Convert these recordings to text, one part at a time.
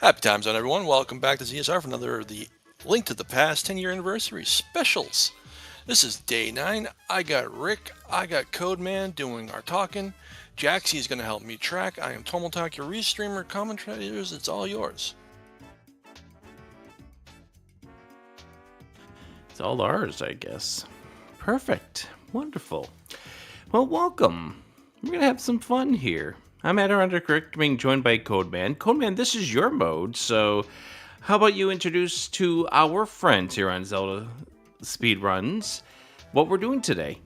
Happy times on everyone. Welcome back to ZSR for another of the Link to the Past 10-year anniversary specials. This is day 9. I got Rick, I got Codeman doing our talking. Jaxie is going to help me track. I am Tomotalk, your restreamer, commentators. It's all yours. It's all ours, I guess. Perfect. Wonderful. Well, welcome. We're going to have some fun here. I'm Rick, being joined by Codeman. Codeman, this is your mode, so how about you introduce to our friends here on Zelda Speedruns what we're doing today?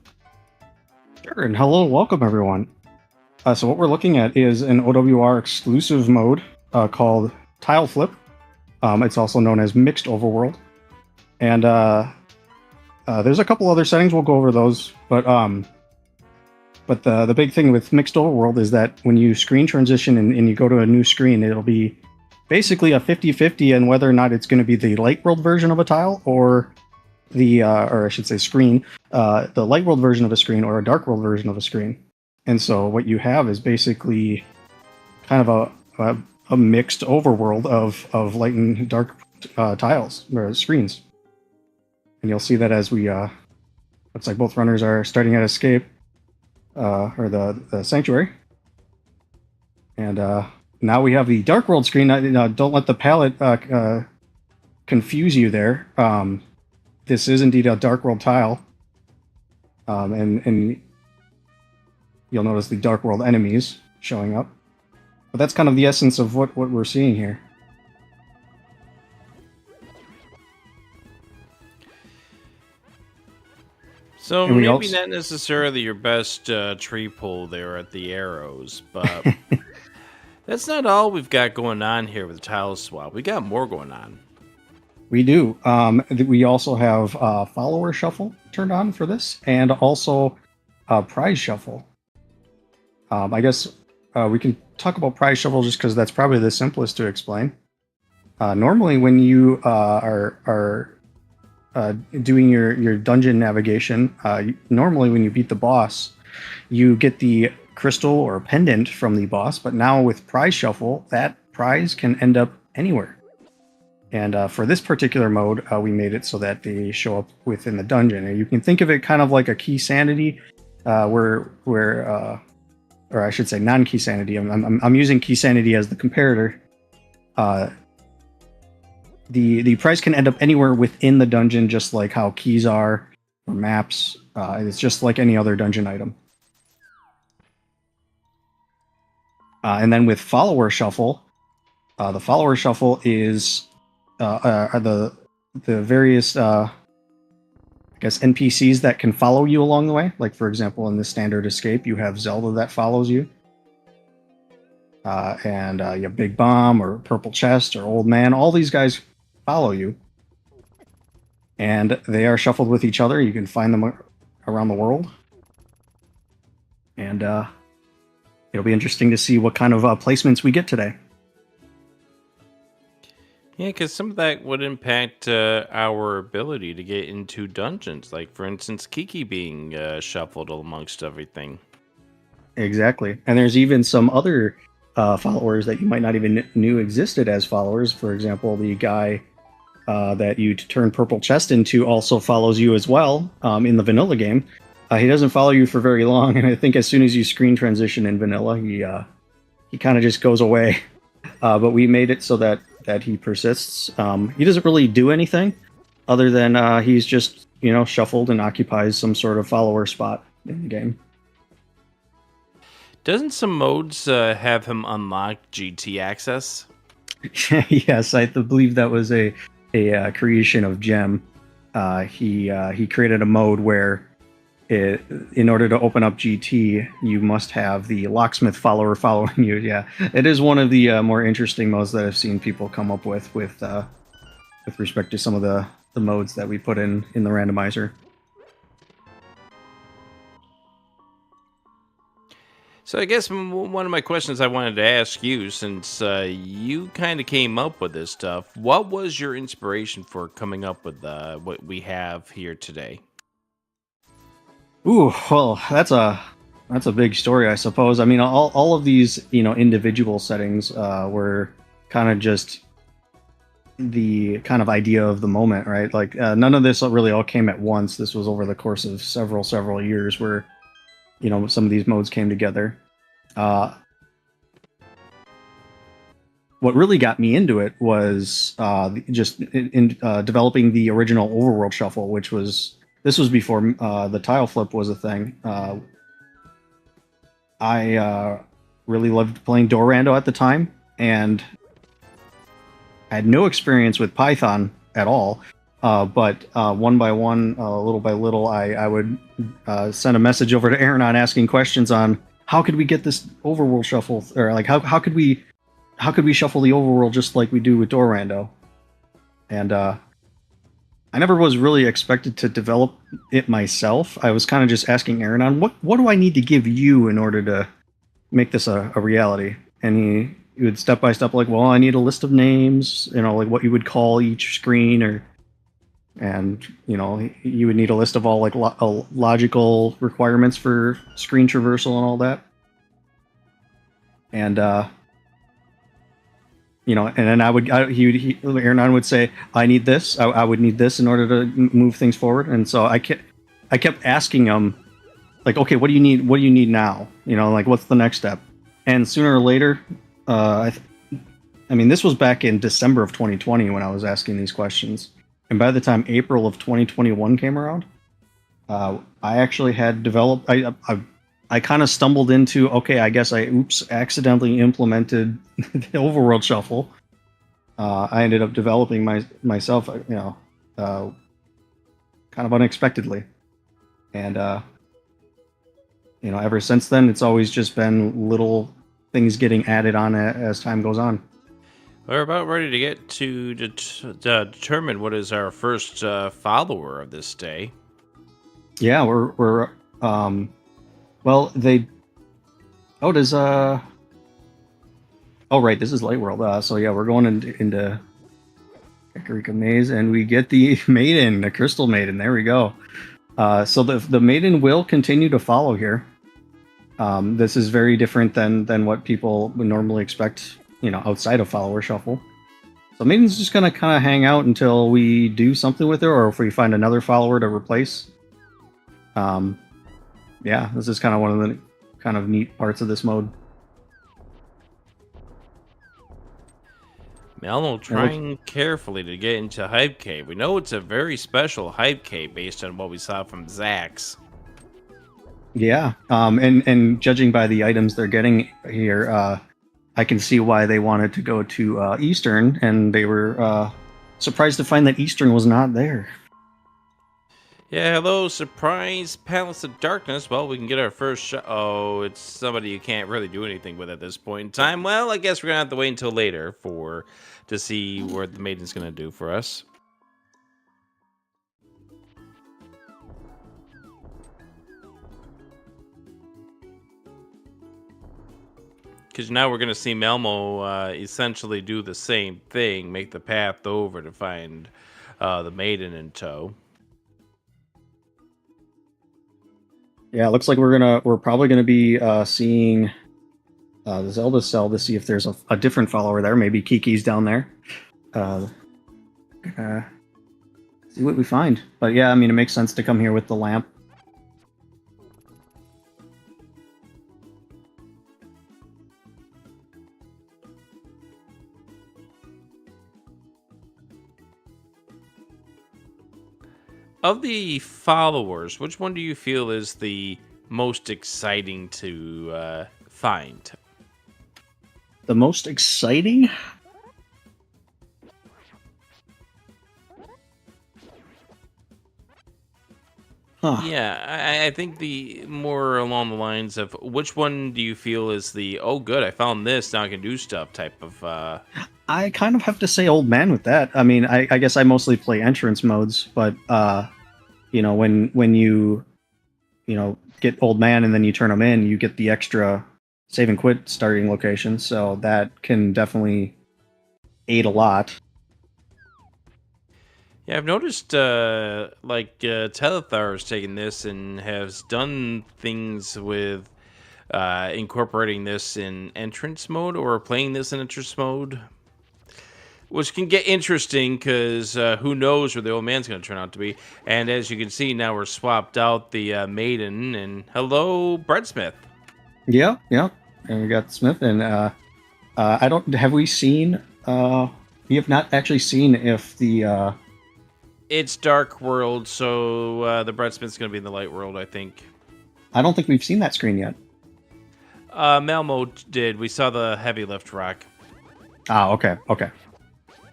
Sure, and hello, welcome everyone. So what we're looking at is an OWR exclusive mode called Tile Flip. It's also known as Mixed Overworld. And there's a couple other settings, we'll go over those, but the big thing with Mixed Overworld is that when you screen transition and you go to a new screen, it'll be basically a 50-50 on whether or not it's going to be the light world version of a tile or or I should say screen, the light world version of a screen or a dark world version of a screen. And so what you have is basically kind of a mixed overworld of light and dark tiles or screens. And you'll see that as we looks like both runners are starting at escape or the sanctuary. And now we have the dark world screen. Don't let the palette confuse you there. This is indeed a dark world tile. And you'll notice the dark world enemies showing up. But that's kind of the essence of what we're seeing here. So maybe not necessarily your best tree pull there at the arrows, but that's not all we've got going on here with the tile swap. We got more going on. We do. We also have follower shuffle turned on for this, and also prize shuffle. I guess we can talk about prize shuffle just because that's probably the simplest to explain. Normally, when you are doing your dungeon navigation, normally when you beat the boss, you get the crystal or pendant from the boss, but now with prize shuffle, that prize can end up anywhere. And for this particular mode, we made it so that they show up within the dungeon. And you can think of it kind of like a key sanity, or I should say non-key sanity. I'm using key sanity as the comparator. The prize can end up anywhere within the dungeon, just like how keys are, or maps. It's just like any other dungeon item. And then with follower shuffle, the follower shuffle is the various I guess NPCs that can follow you along the way. Like for example, in the standard escape, you have Zelda that follows you. And you have Big Bomb or Purple Chest or Old Man. All these guys follow you. And they are shuffled with each other. You can find them around the world. And it'll be interesting to see what kind of placements we get today. Yeah, because some of that would impact our ability to get into dungeons. Like, for instance, Kiki being shuffled amongst everything. Exactly. And there's even some other followers that you might not even knew existed as followers. For example, the guy that you turn Purple Chest into also follows you as well in the vanilla game. He doesn't follow you for very long, and I think as soon as you screen transition in vanilla, he kind of just goes away. But we made it so that he persists. He doesn't really do anything other than he's just shuffled and occupies some sort of follower spot in the game. Doesn't some modes have him unlock GT access? Yes, I believe that was a creation of Gem. He created a mode where in order to open up GT, you must have the locksmith follower following you. Yeah, it is one of the more interesting modes that I've seen people come up with respect to some of the modes that we put in the randomizer. So I guess one of my questions I wanted to ask you, since you kind of came up with this stuff, what was your inspiration for coming up with what we have here today? Ooh, well, that's a big story, I suppose. I mean, all of these individual settings were kind of just the kind of idea of the moment, right? Like none of this really all came at once. This was over the course of several years where some of these modes came together. What really got me into it was just in developing the original Overworld Shuffle, which was this was before the tile flip was a thing. I really loved playing Dorando at the time, and I had no experience with Python at all. But one by one, little by little, I would send a message over to Aaron asking questions on how could we get this Overworld Shuffle, or like how could we shuffle the Overworld just like we do with Dorando? And I never was really expected to develop it myself. I was kind of just asking Aaron what do I need to give you in order to make this a reality? And he would step by step, like, well, I need a list of names, like what you would call each screen, and you would need a list of all like logical requirements for screen traversal and all that. And and then Aaron would say, I need this. I would need this in order to move things forward. And so I kept asking him, like, okay, what do you need? What do you need now? Like, what's the next step? And sooner or later, I mean, this was back in December of 2020 when I was asking these questions. And by the time April of 2021 came around, I actually had developed. I kind of stumbled into, okay, I guess I accidentally implemented the Overworld Shuffle. I ended up developing myself, kind of unexpectedly. And, ever since then, it's always just been little things getting added on as time goes on. We're about ready to get to determine what is our first follower of this day. Yeah, we're well, does oh right, this is Light World. So yeah, we're going into Kakariko Maze, and we get the maiden, the Crystal Maiden. There we go. So the maiden will continue to follow here. This is very different than what people would normally expect, outside of follower shuffle. So maiden's just gonna kind of hang out until we do something with her, or if we find another follower to replace. Yeah, this is kind of one of the kind of neat parts of this mode. Malmo trying carefully to get into Hype Cave. We know it's a very special Hype Cave based on what we saw from Zax. Yeah, and judging by the items they're getting here, I can see why they wanted to go to Eastern, and they were surprised to find that Eastern was not there. Yeah, hello, surprise Palace of Darkness. Well, we can get our first shot. Oh, it's somebody you can't really do anything with at this point in time. Well, I guess we're gonna have to wait until later to see what the maiden's gonna do for us. Because now we're gonna see Melmo essentially do the same thing, make the path over to find the maiden in tow. Yeah, it looks like we're probably gonna be seeing the Zelda cell to see if there's a different follower there. Maybe Kiki's down there. See what we find. But yeah, I mean, it makes sense to come here with the lamp. Of the followers, which one do you feel is the most exciting to find? The most exciting? Huh. Yeah, I think the more along the lines of which one do you feel is the, oh good, I found this, now I can do stuff type of... I kind of have to say Old Man with that. I mean, I guess I mostly play entrance modes, but when you get Old Man and then you turn them in, you get the extra save and quit starting location, so that can definitely aid a lot. Yeah, I've noticed Telethar has taken this and has done things with incorporating this in entrance mode or playing this in entrance mode. which can get interesting because who knows where the old man's going to turn out to be. And as you can see, now we're swapped out the maiden, and hello, Breadsmith. Yeah, yeah. And we got Smith, and I don't. Have we seen? We have not actually seen if the. It's Dark World, so the Breadsmith's going to be in the Light World, I think. I don't think we've seen that screen yet. Malmo did. We saw the heavy lift rock. Ah, okay.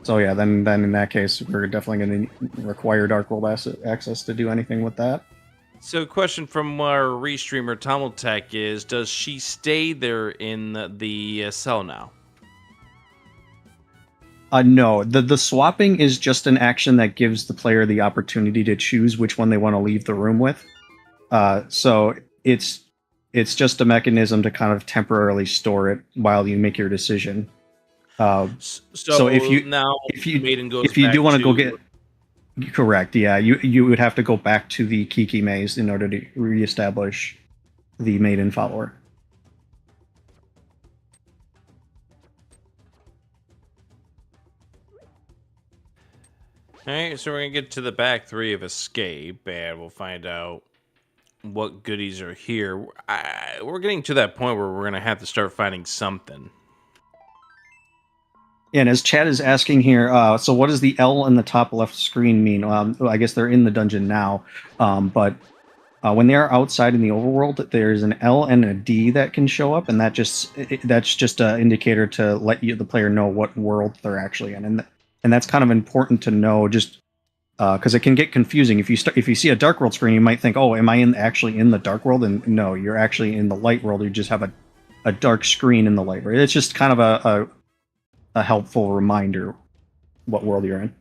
So yeah, then in that case, we're definitely going to require Dark World access to do anything with that. So, question from our restreamer Tomeltech is: does she stay there in the cell now? No, the swapping is just an action that gives the player the opportunity to choose which one they want to leave the room with. So it's just a mechanism to kind of temporarily store it while you make your decision. So if you do want to go get, correct, yeah, you would have to go back to the Kiki maze in order to reestablish the maiden follower. Alright, so we're going to get to the back 3 of Escape, and we'll find out what goodies are here. We're getting to that point where we're going to have to start finding something. And as Chad is asking here, so what does the L in the top left screen mean? I guess they're in the dungeon now, but when they are outside in the overworld, there's an L and a D that can show up, and that's just an indicator to let the player know what world they're actually in, and that's kind of important to know, just because it can get confusing. If you see a Dark World screen, you might think, "Oh, am I actually in the Dark World?" And no, you're actually in the Light World. You just have a dark screen in the Light World. It's just kind of a helpful reminder what world you're in.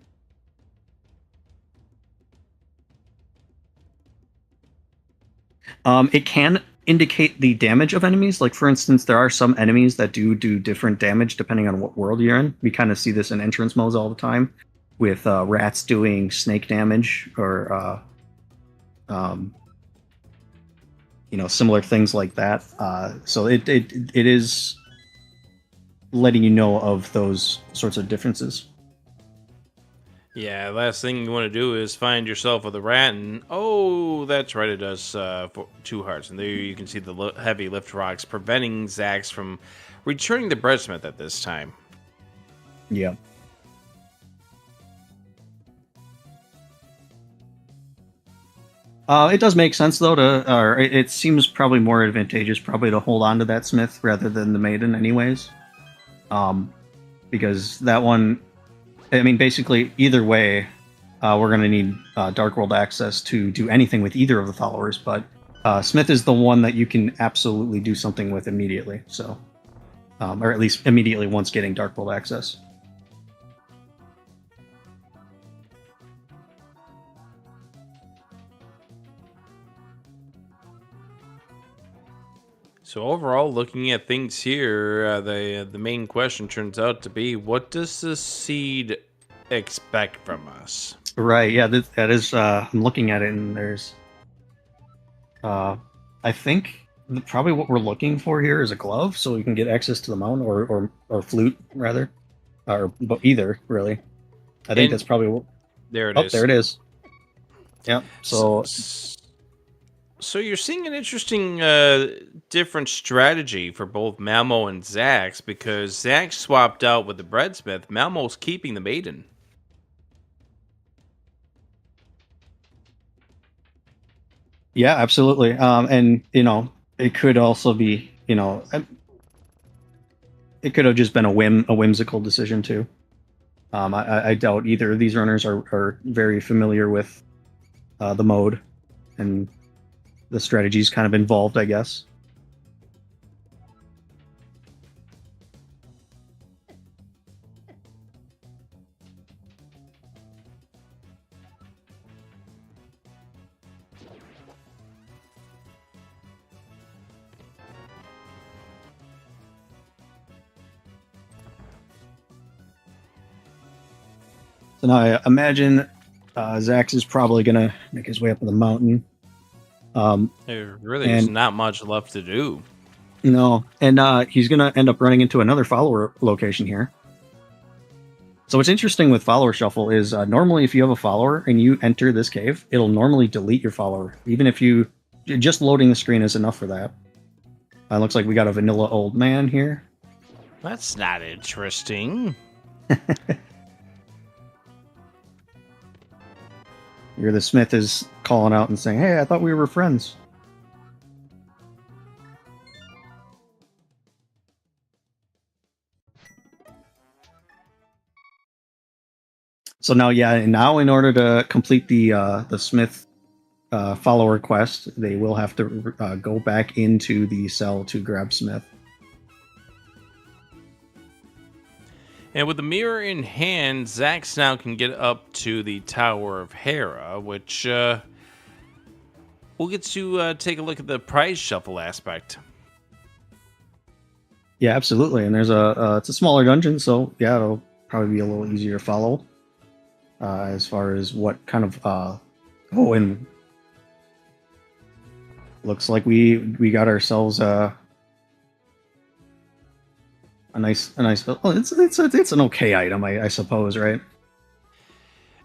It can indicate the damage of enemies. Like, for instance, there are some enemies that do different damage depending on what world you're in. We kind of see this in entrance modes all the time, with rats doing snake damage or similar things like that. So it is letting you know of those sorts of differences. Yeah, last thing you want to do is find yourself with a rat, and oh, that's right, it does 2 hearts. And there you can see the heavy lift rocks preventing Zax from returning the Breadsmith at this time. Yeah. It does make sense, though, or it seems probably more advantageous to hold on to that Smith rather than the Maiden anyways. Because that one, I mean, basically, either way, we're going to need Dark World access to do anything with either of the followers, but Smith is the one that you can absolutely do something with immediately, so, or at least immediately once getting Dark World access. So overall, looking at things here, the main question turns out to be, what does the seed expect from us? Right, yeah, that is, I'm looking at it, and there's, I think probably what we're looking for here is a glove, so we can get access to the mountain, or flute, rather, or either, really. I think that's probably what... There it is. There it is. Yeah, so... So you're seeing an interesting different strategy for both Malmo and Zax, because Zax swapped out with the Breadsmith. Malmo's keeping the Maiden. Yeah, absolutely. And, it could also be, it could have just been a whimsical decision, too. I doubt either of these runners are very familiar with the mode and the strategies kind of involved, I guess. So now I imagine Zax is probably going to make his way up to the mountain. There really is not much left to do. No, and he's going to end up running into another follower location here. So what's interesting with follower shuffle is normally if you have a follower and you enter this cave, it'll normally delete your follower. Even if just loading the screen is enough for that. Looks like we got a vanilla old man here. That's not interesting. Here the smith is calling out and saying, "Hey, I thought we were friends." So now, now in order to complete the smith follower quest, they will have to go back into the cell to grab Smith. And with the mirror in hand, Zax now can get up to the Tower of Hera, which we'll get to take a look at the prize shuffle aspect. Yeah, absolutely. And there's it's a smaller dungeon, so yeah, it'll probably be a little easier to follow as far as what kind of and looks like we got ourselves a nice it's an okay item, I suppose, right?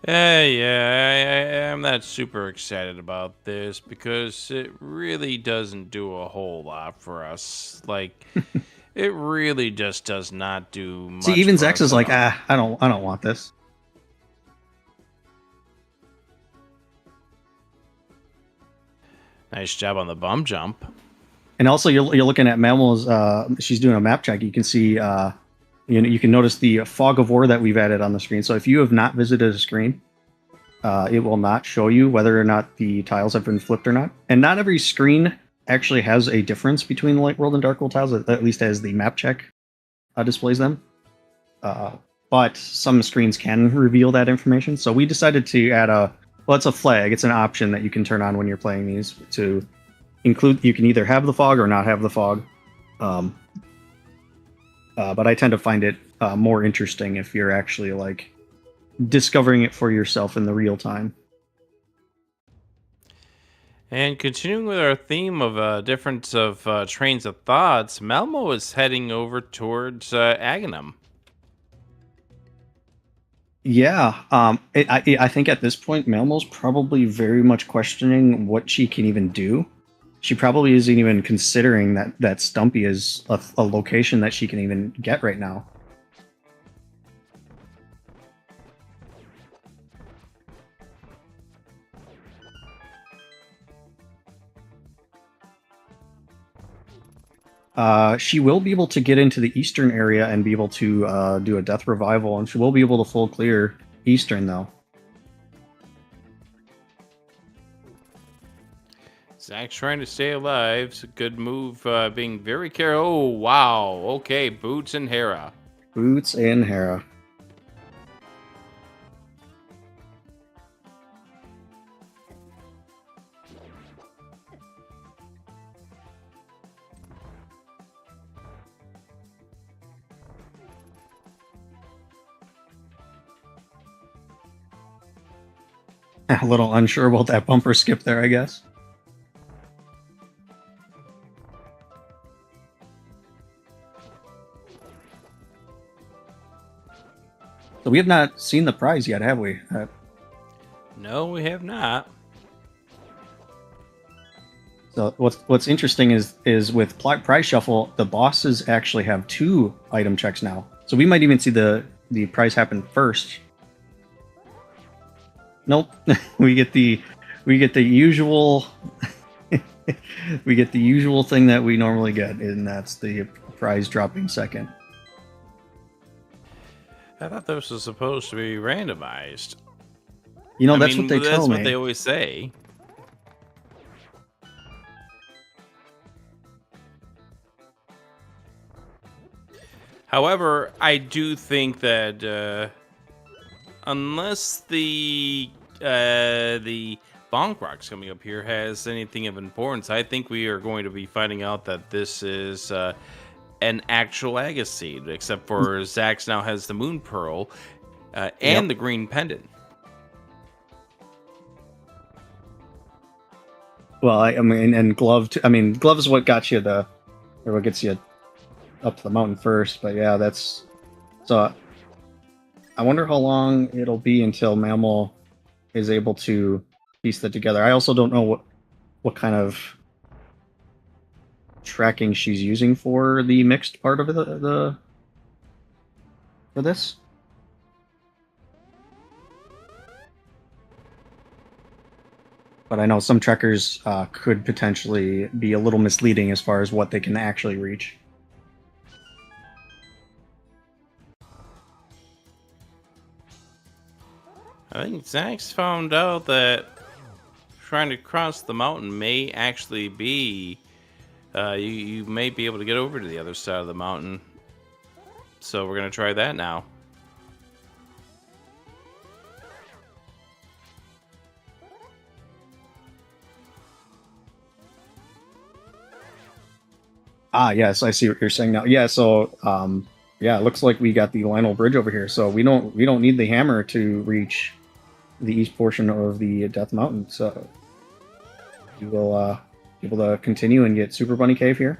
Yeah, I'm not super excited about this because it really doesn't do a whole lot for us. Like, it really just does not do much. See, even Zex is like, I don't want this. Nice job on the bum jump. And also, you're looking at Mammal's. She's doing a map check. You can see, you can notice the fog of war that we've added on the screen. So if you have not visited a screen, it will not show you whether or not the tiles have been flipped or not. And not every screen actually has a difference between the Light World and Dark World tiles, at least as the map check displays them. But some screens can reveal that information. So we decided to add it's a flag. It's an option that you can turn on when you're playing these to include. You can either have the fog or not have the fog. But I tend to find it more interesting if you're actually like discovering it for yourself in the real time. And continuing with our theme of difference of trains of thoughts, Malmo is heading over towards Aghanim. Yeah, I think at this point, Malmo's probably very much questioning what she can even do. She probably isn't even considering that Stumpy is a location that she can even get right now. She will be able to get into the eastern area and be able to do a death revival, and she will be able to full clear eastern, though. Zach's trying to stay alive. It's a good move, being very careful. Oh, wow. Okay, Boots and Hera. Boots and Hera. A little unsure about that bumper skip there, I guess. So we have not seen the prize yet, have we? No, we have not. So what's interesting is with prize shuffle, the bosses actually have 2 item checks now. So we might even see the prize happen first. Nope. we get the usual we get the usual thing that we normally get, and that's the prize dropping second. I thought this was supposed to be randomized. You know, that's what they tell me. That's what they always say. However, I do think that unless the Bonk Rocks coming up here has anything of importance, I think we are going to be finding out that this is an actual Agus seed, except for Zax now has the Moon Pearl and the green pendant. Well, I mean, and glove. Glove is what got you what gets you up to the mountain first. But yeah, that's so. I wonder how long it'll be until Mammal is able to piece that together. I also don't know what kind of tracking she's using for the mixed part of the for this. But I know some trackers could potentially be a little misleading as far as what they can actually reach. I think Zach's found out that trying to cross the mountain may actually be you may be able to get over to the other side of the mountain. So we're gonna try that now. Ah, yes, I see what you're saying now. Yeah, so yeah, it looks like we got the Lionel Bridge over here, so we don't need the hammer to reach the east portion of the Death Mountain. So you will be able to continue and get Super Bunny Cave here.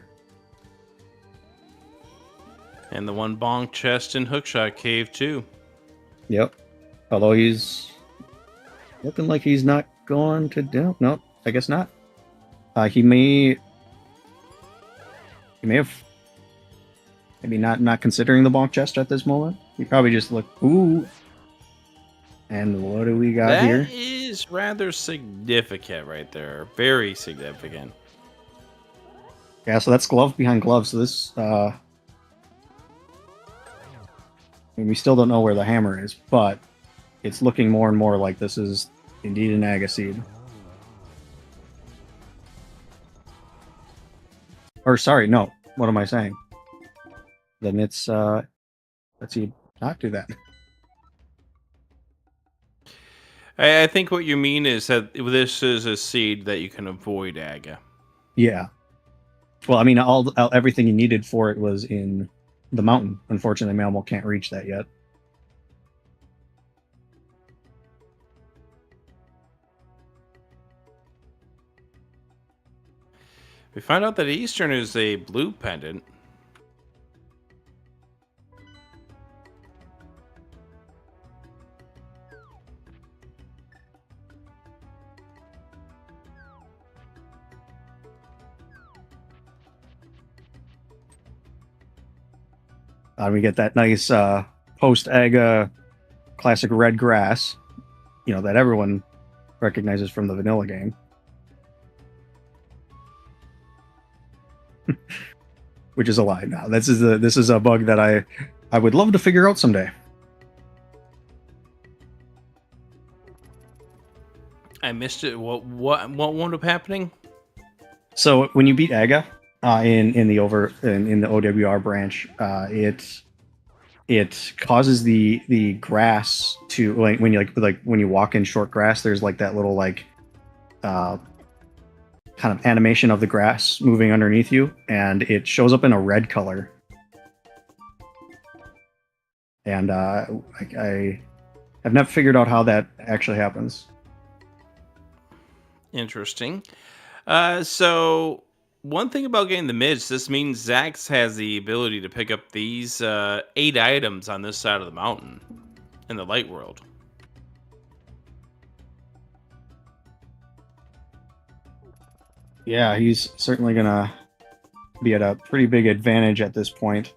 And the one bonk chest in Hookshot Cave too. Yep. Although he's looking like he's not going to do. No, I guess not. He may have maybe not considering the bonk chest at this moment. He probably just looked. Ooh. And what do we got here? That is rather significant right there. Very significant. Yeah, so that's glove behind glove. So this, I mean, we still don't know where the hammer is, but it's looking more and more like this is indeed an Agaseed. Or sorry, no. What am I saying? Then it's let's see, not do that. I think what you mean is that this is a seed that you can avoid Aga. Yeah. Well, I mean, everything you needed for it was in the mountain. Unfortunately, Mammal can't reach that yet. We find out that Eastern is a blue pendant. We get that nice post-Aga classic red grass, that everyone recognizes from the vanilla game. Which is a lie. Now this is a bug that I would love to figure out someday. I missed it. What wound up happening? So when you beat Aga in the OWR branch, it causes the grass to when you walk in short grass, there's like that little kind of animation of the grass moving underneath you, and it shows up in a red color. And I have never figured out how that actually happens. Interesting. So one thing about getting the mids, this means Zax has the ability to pick up these 8 items on this side of the mountain in the light world. Yeah, he's certainly gonna be at a pretty big advantage at this point.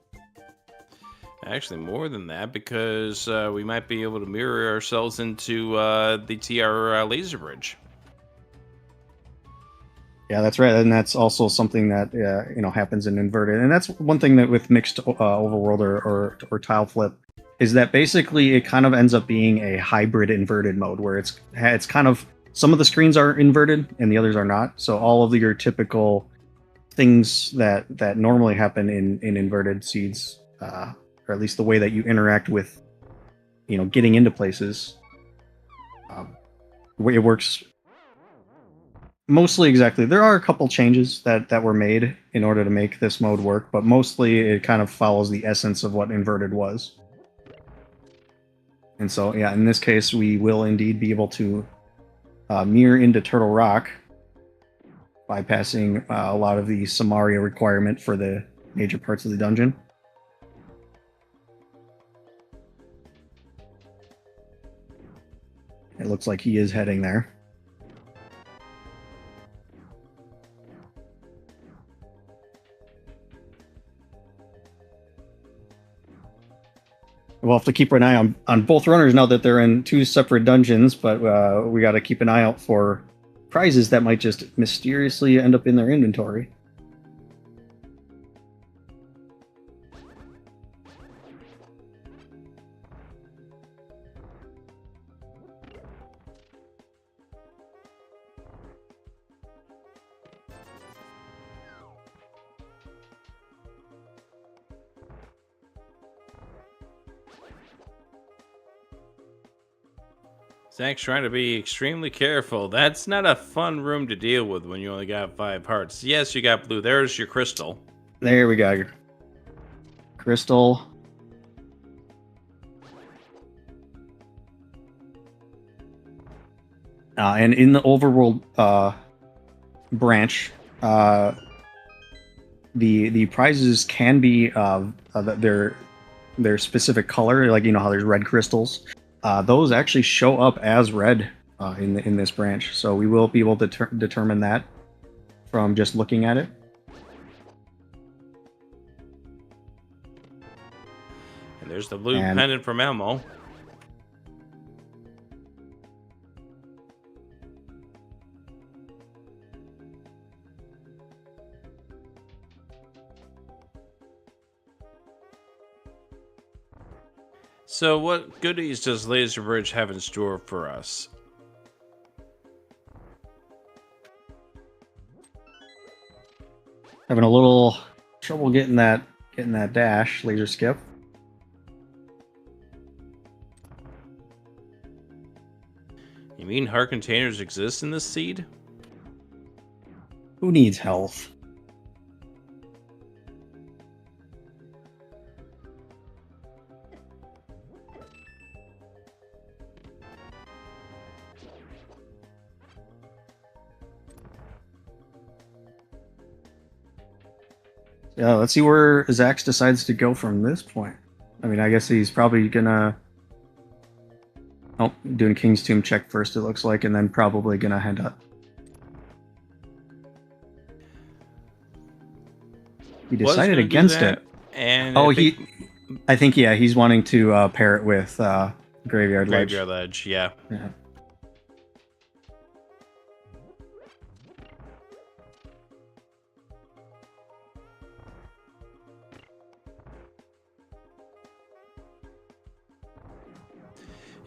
Actually, more than that, because we might be able to mirror ourselves into the TR laser bridge. Yeah, that's right, and that's also something that happens in inverted, and that's one thing that with mixed overworld or tile flip is that basically it kind of ends up being a hybrid inverted mode where it's kind of some of the screens are inverted and the others are not. So all of your typical things that normally happen in inverted seeds, or at least the way that you interact with, getting into places, it works mostly exactly. There are a couple changes that were made in order to make this mode work, but mostly it kind of follows the essence of what inverted was. And so, yeah, in this case, we will indeed be able to mirror into Turtle Rock, bypassing a lot of the Samaria requirement for the major parts of the dungeon. It looks like he is heading there. We'll have to keep an eye on both runners now that they're in two separate dungeons, but we got to keep an eye out for prizes that might just mysteriously end up in their inventory. Zach's trying to be extremely careful. That's not a fun room to deal with when you only got 5 hearts. Yes, you got blue. There's your crystal. There we go. Crystal. And in the overworld branch, the prizes can be their specific color, like how there's red crystals. Those actually show up as red in this branch, so we will be able to determine that from just looking at it. And there's the blue pendant from Elmo. So what goodies does Laser Bridge have in store for us? Having a little trouble getting that dash laser skip. You mean heart containers exist in this seed? Who needs health? Yeah, let's see where Zax decides to go from this point. I mean, I guess he's probably gonna... Oh, doing King's Tomb check first, it looks like, and then probably gonna head up. He decided against it. And I think he's wanting to pair it with Graveyard Ledge. Graveyard Ledge, yeah.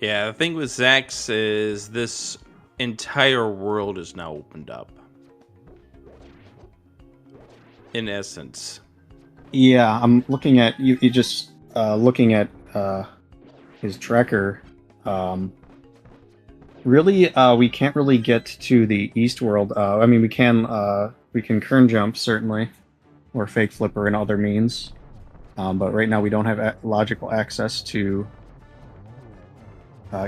Yeah, the thing with Zax is this entire world is now opened up. In essence. Yeah, I'm looking at you just looking at his tracker. Really, we can't really get to the East World. I mean, we can kern jump certainly, or fake flipper and other means, but right now we don't have logical access to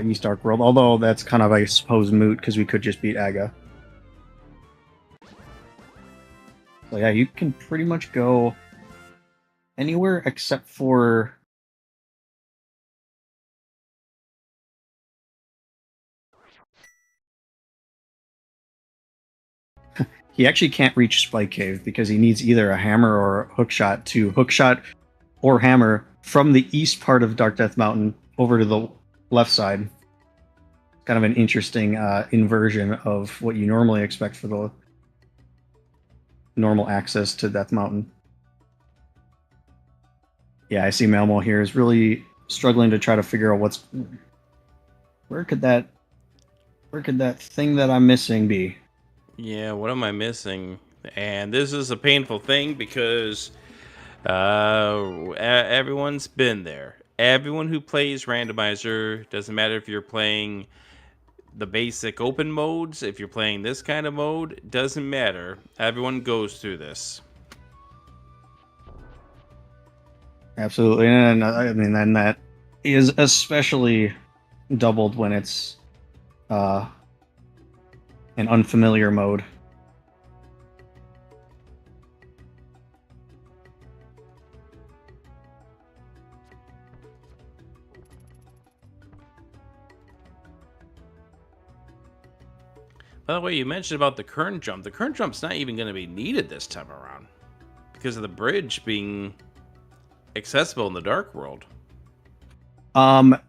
East Arc World. Although that's kind of, I suppose, moot because we could just beat Aga. So yeah, you can pretty much go anywhere except for he actually can't reach Spike Cave because he needs either a hammer or a hookshot to hookshot or hammer from the east part of Dark Death Mountain over to the left side. Kind of an interesting inversion of what you normally expect for the normal access to Death Mountain. Yeah, I see Malmo here is really struggling to try to figure out where could that thing that I'm missing be? Yeah, what am I missing? And this is a painful thing because everyone's been there. Everyone who plays randomizer, doesn't matter if you're playing the basic open modes, if you're playing this kind of mode, doesn't matter. Everyone goes through this. Absolutely, and I mean, then that is especially doubled when it's an unfamiliar mode. By the way, you mentioned about the current jump. The current jump's not even going to be needed this time around because of the bridge being accessible in the Dark World. Um,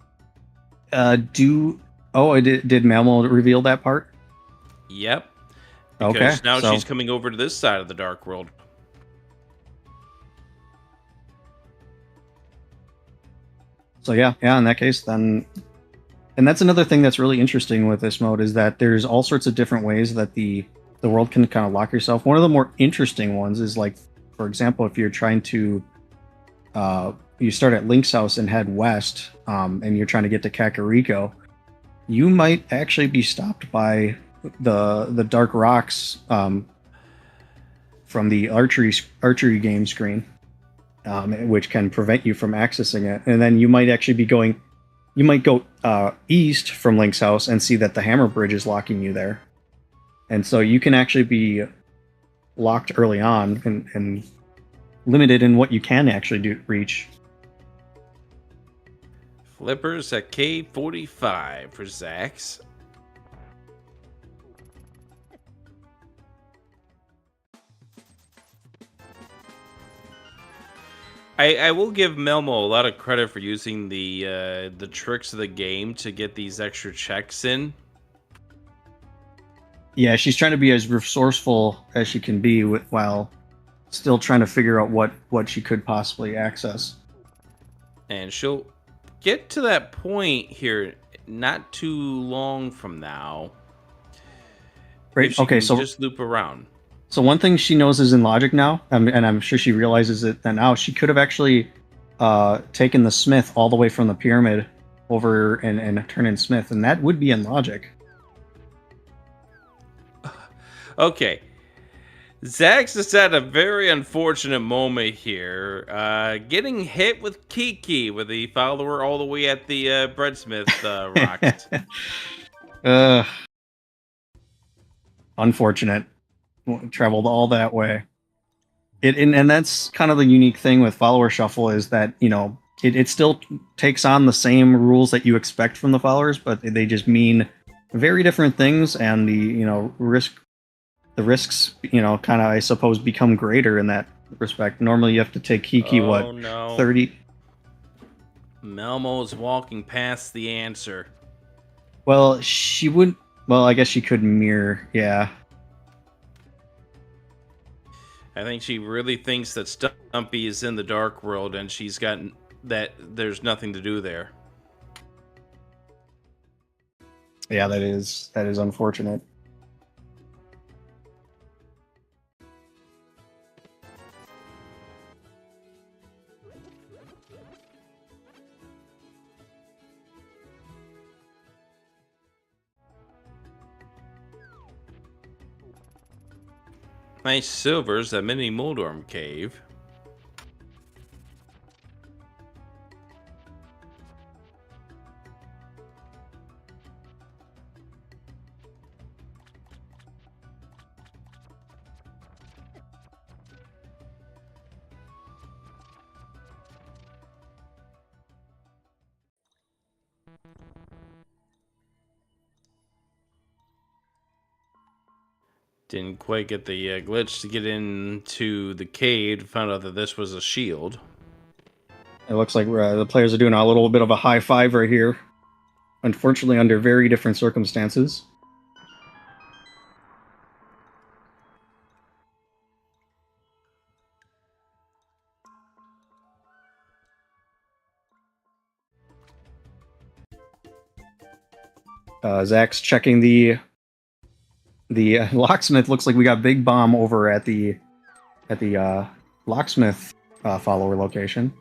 did Mammal reveal that part? Yep. Okay, Because now so she's coming over to this side of the Dark World. yeah, in that case, then, and that's another thing that's really interesting with this mode is that there's all sorts of different ways that the world can kind of lock yourself. One of the more interesting ones is like, for example, if you're trying to, you start at Link's house and head west, and you're trying to get to Kakariko, you might actually be stopped by the dark rocks from the archery game screen, which can prevent you from accessing it. And then you might actually be going, you might go east from Link's house and see that the Hammer Bridge is locking you there. And so you can actually be locked early on and limited in what you can actually reach. Flippers at K45 for Zax. I will give Melmo a lot of credit for using the tricks of the game to get these extra checks in. Yeah, she's trying to be as resourceful as she can be while still trying to figure out what she could possibly access. And she'll get to that point here not too long from now. Right. Okay, so just loop around. So one thing she knows is in logic now, and I'm sure she realizes it that now, she could have actually taken the Smith all the way from the pyramid over and turn in Smith, and that would be in logic. Okay. Zax is at a very unfortunate moment here. Getting hit with Kiki with the follower all the way at the breadsmith rocks. Unfortunate. Traveled all that way. And that's kind of the unique thing with follower shuffle is that, you know, it still takes on the same rules that you expect from the followers, but they just mean very different things, and the risks, you know, kind of, I suppose, become greater in that respect. Normally you have to take Kiki, 30? Melmo's walking past the answer. Well, she wouldn't. Well, I guess she could mirror, yeah. I think she really thinks that Stumpy is in the Dark World, and she's gotten that there's nothing to do there. Yeah, that is unfortunate. Nice silvers, a mini Moldorm cave. Didn't quite get the glitch to get into the cave. Found out that this was a shield. It looks like the players are doing a little bit of a high five right here. Unfortunately, under very different circumstances. Zach's checking the locksmith. Looks like we got Big Bomb over at the locksmith follower location.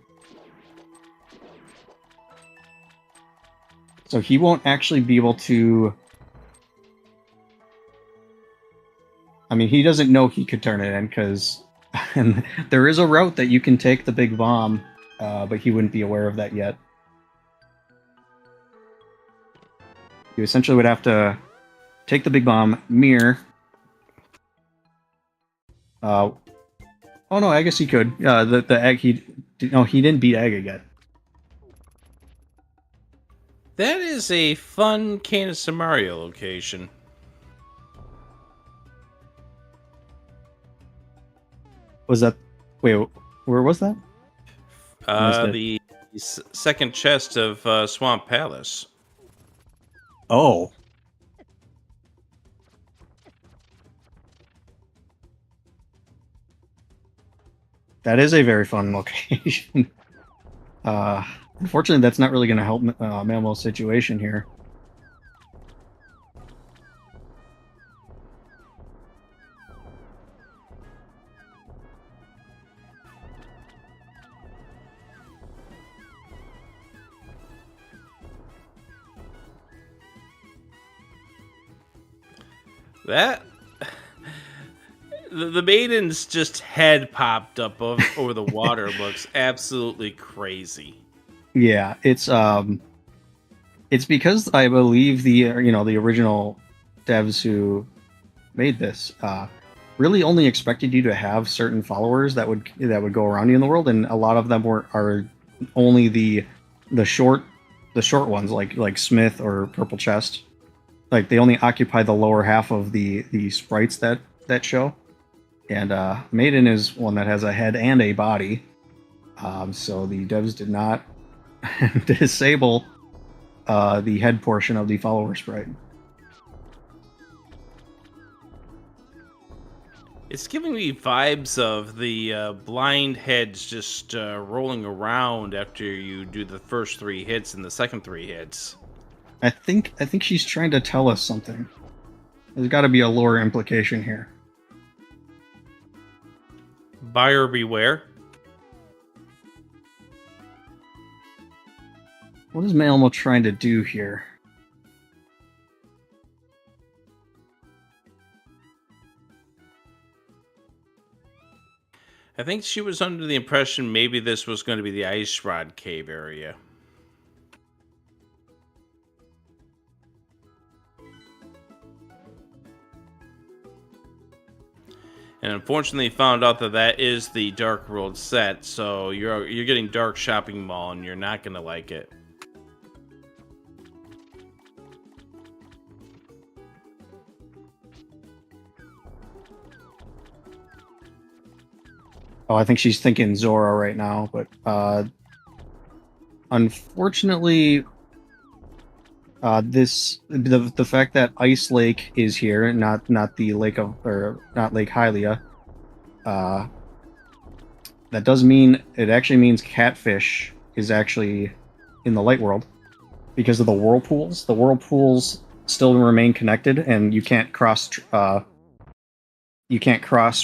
So he won't actually be able to. I mean, he doesn't know he could turn it in because there is a route that you can take the Big Bomb, but he wouldn't be aware of that yet. You essentially would have to take the Big Bomb, mirror. Oh no, I guess he could. The egg, he didn't beat Egg yet. That is a fun Canis Mario location. Was that? Wait, where was that? I missed it. The second chest of Swamp Palace. Oh, that is a very fun location. Unfortunately, that's not really going to help Melmo's situation here. That the maiden's just head popped up over the water looks absolutely crazy. Yeah, it's because I believe the the original devs who made this really only expected you to have certain followers that would go around you in the world, and a lot of them are only the short ones like Smith or Purple Chest. Like they only occupy the lower half of the sprites that show, and Maiden is one that has a head and a body. So the devs did not disable the head portion of the follower sprite. It's giving me vibes of the blind heads just rolling around after you do the first 3 hits and the second 3 hits. I think she's trying to tell us something. There's got to be a lore implication here. Buyer beware. What is Malmo trying to do here? I think she was under the impression maybe this was going to be the Ice Rod Cave area. And unfortunately found out that is the Dark World set, so you're getting Dark Shopping Mall and you're not going to like it. Oh, I think she's thinking Zora right now, but unfortunately, the fact that Ice Lake is here, not the lake of or not Lake Hylia, that does mean it actually means Catfish is actually in the light world because of the whirlpools. The whirlpools still remain connected, and you can't cross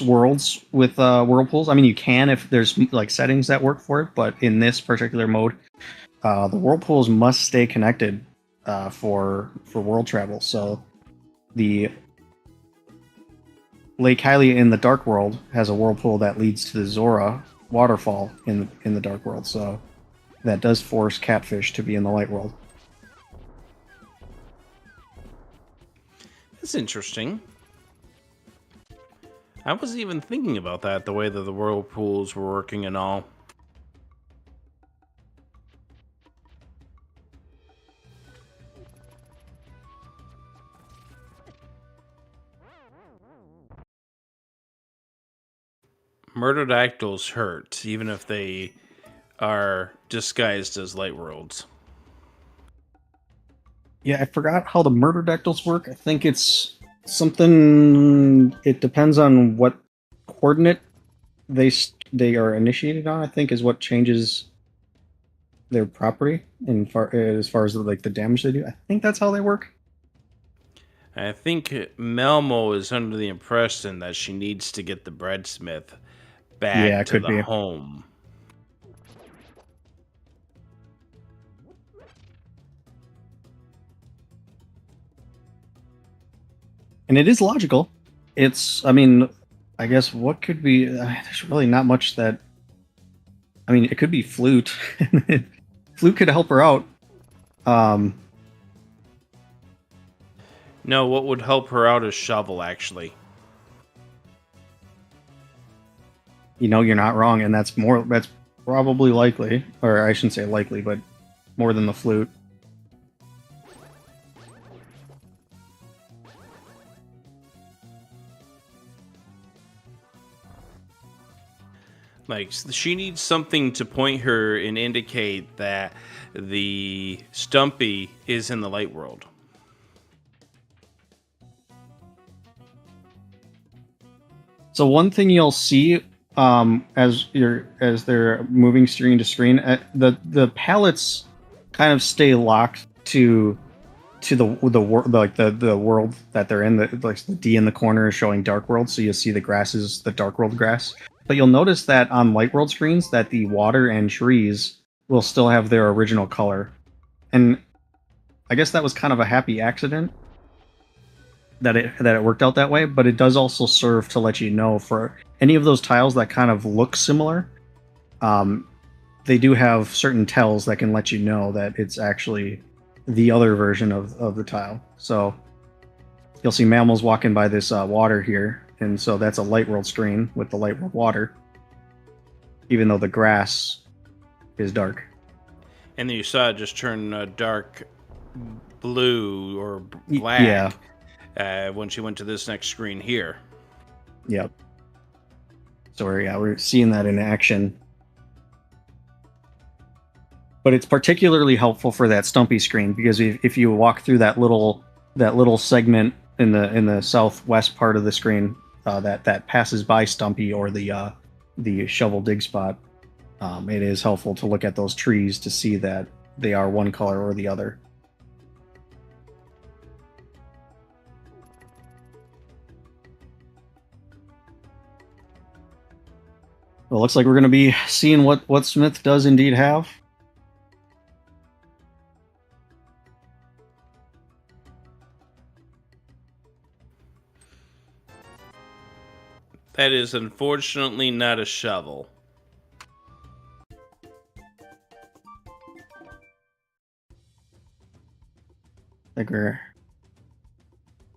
worlds with whirlpools. I mean, you can if there's like settings that work for it, but in this particular mode, the whirlpools must stay connected for world travel. So the Lake Hylia in the Dark World has a whirlpool that leads to the Zora waterfall in the Dark World. So that does force Catfish to be in the Light World. That's interesting. I wasn't even thinking about that, the way that the whirlpools were working and all. Murderdactyls hurt, even if they are disguised as light worlds. Yeah, I forgot how the Murderdactyls work. I think it's something. It depends on what coordinate they are initiated on. I think is what changes their property as far as like the damage they do. I think that's how they work. I think Melmo is under the impression that she needs to get the breadsmith back Yeah, it to could the be. home. And it is logical. I mean, I guess what could be. There's really not much that. I mean, it could be Flute. Flute could help her out. No, what would help her out is Shovel, actually. You're not wrong, and that's probably likely, or I shouldn't say likely, but more than the Flute. Like, she needs something to point her and indicate that the Stumpy is in the light world. So one thing you'll see as they're moving screen to screen, the palettes kind of stay locked to the world that they're in. The D in the corner is showing Dark World, so you'll see the grass is the Dark World grass. But you'll notice that on Light World screens that the water and trees will still have their original color, and I guess that was kind of a happy accident that it worked out that way. But it does also serve to let you know for any of those tiles that kind of look similar. They do have certain tells that can let you know that it's actually the other version of the tile. So you'll see mammals walking by this water here, and so that's a Light World screen with the Light World water, even though the grass is dark. And then you saw it just turn dark blue or black when she went to this next screen here. Yep. So we're seeing that in action. But it's particularly helpful for that Stumpy screen because if you walk through that little segment in the southwest part of the screen that passes by Stumpy or the shovel dig spot, it is helpful to look at those trees to see that they are one color or the other. Well, it looks like we're going to be seeing what Smith does indeed have. That is unfortunately not a shovel. I think we're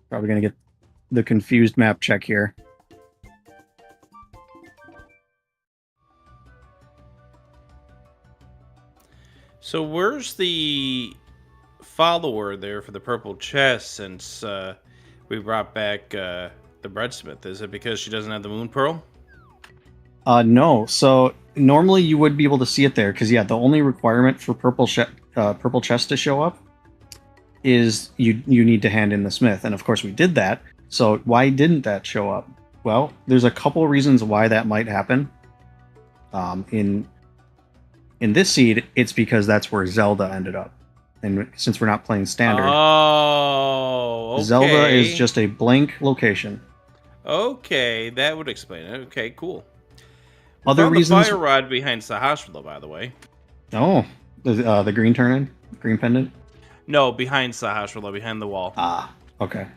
probably going to get the confused map check here. So where's the follower there for the purple chest since we brought back the breadsmith? Is it because she doesn't have the moon pearl? No. So normally you would be able to see it there because the only requirement for purple chest to show up is you need to hand in the smith, and of course we did that. So why didn't that show up? Well, there's a couple reasons why that might happen. In this seed, it's because that's where Zelda ended up, and since we're not playing standard, okay. Zelda is just a blank location. Okay, that would explain it. Okay, cool. Other reasons. The fire rod behind Sahasrahla, by the way. Oh, the green green pendant. No, behind Sahasrahla, behind the wall. Ah, okay.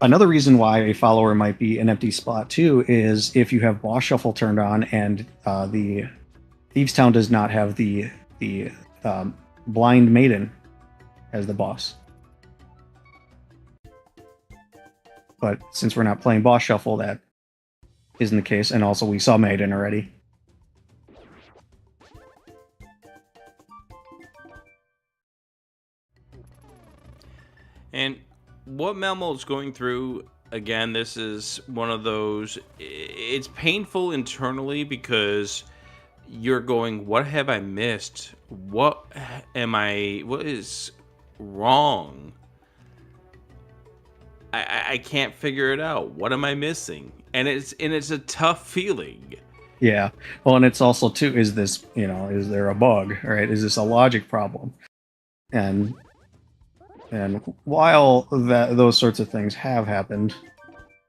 Another reason why a follower might be an empty spot too is if you have boss shuffle turned on and the Thieves Town does not have the blind maiden as the boss. But since we're not playing boss shuffle, that isn't the case, and also we saw maiden already. And what Melmo is going through, again, this is one of those, it's painful internally because you're going, what have I missed? What is wrong? I can't figure it out. What am I missing? And it's a tough feeling. Yeah. Well, and it's also too, is this, is there a bug, right? Is this a logic problem? And while those sorts of things have happened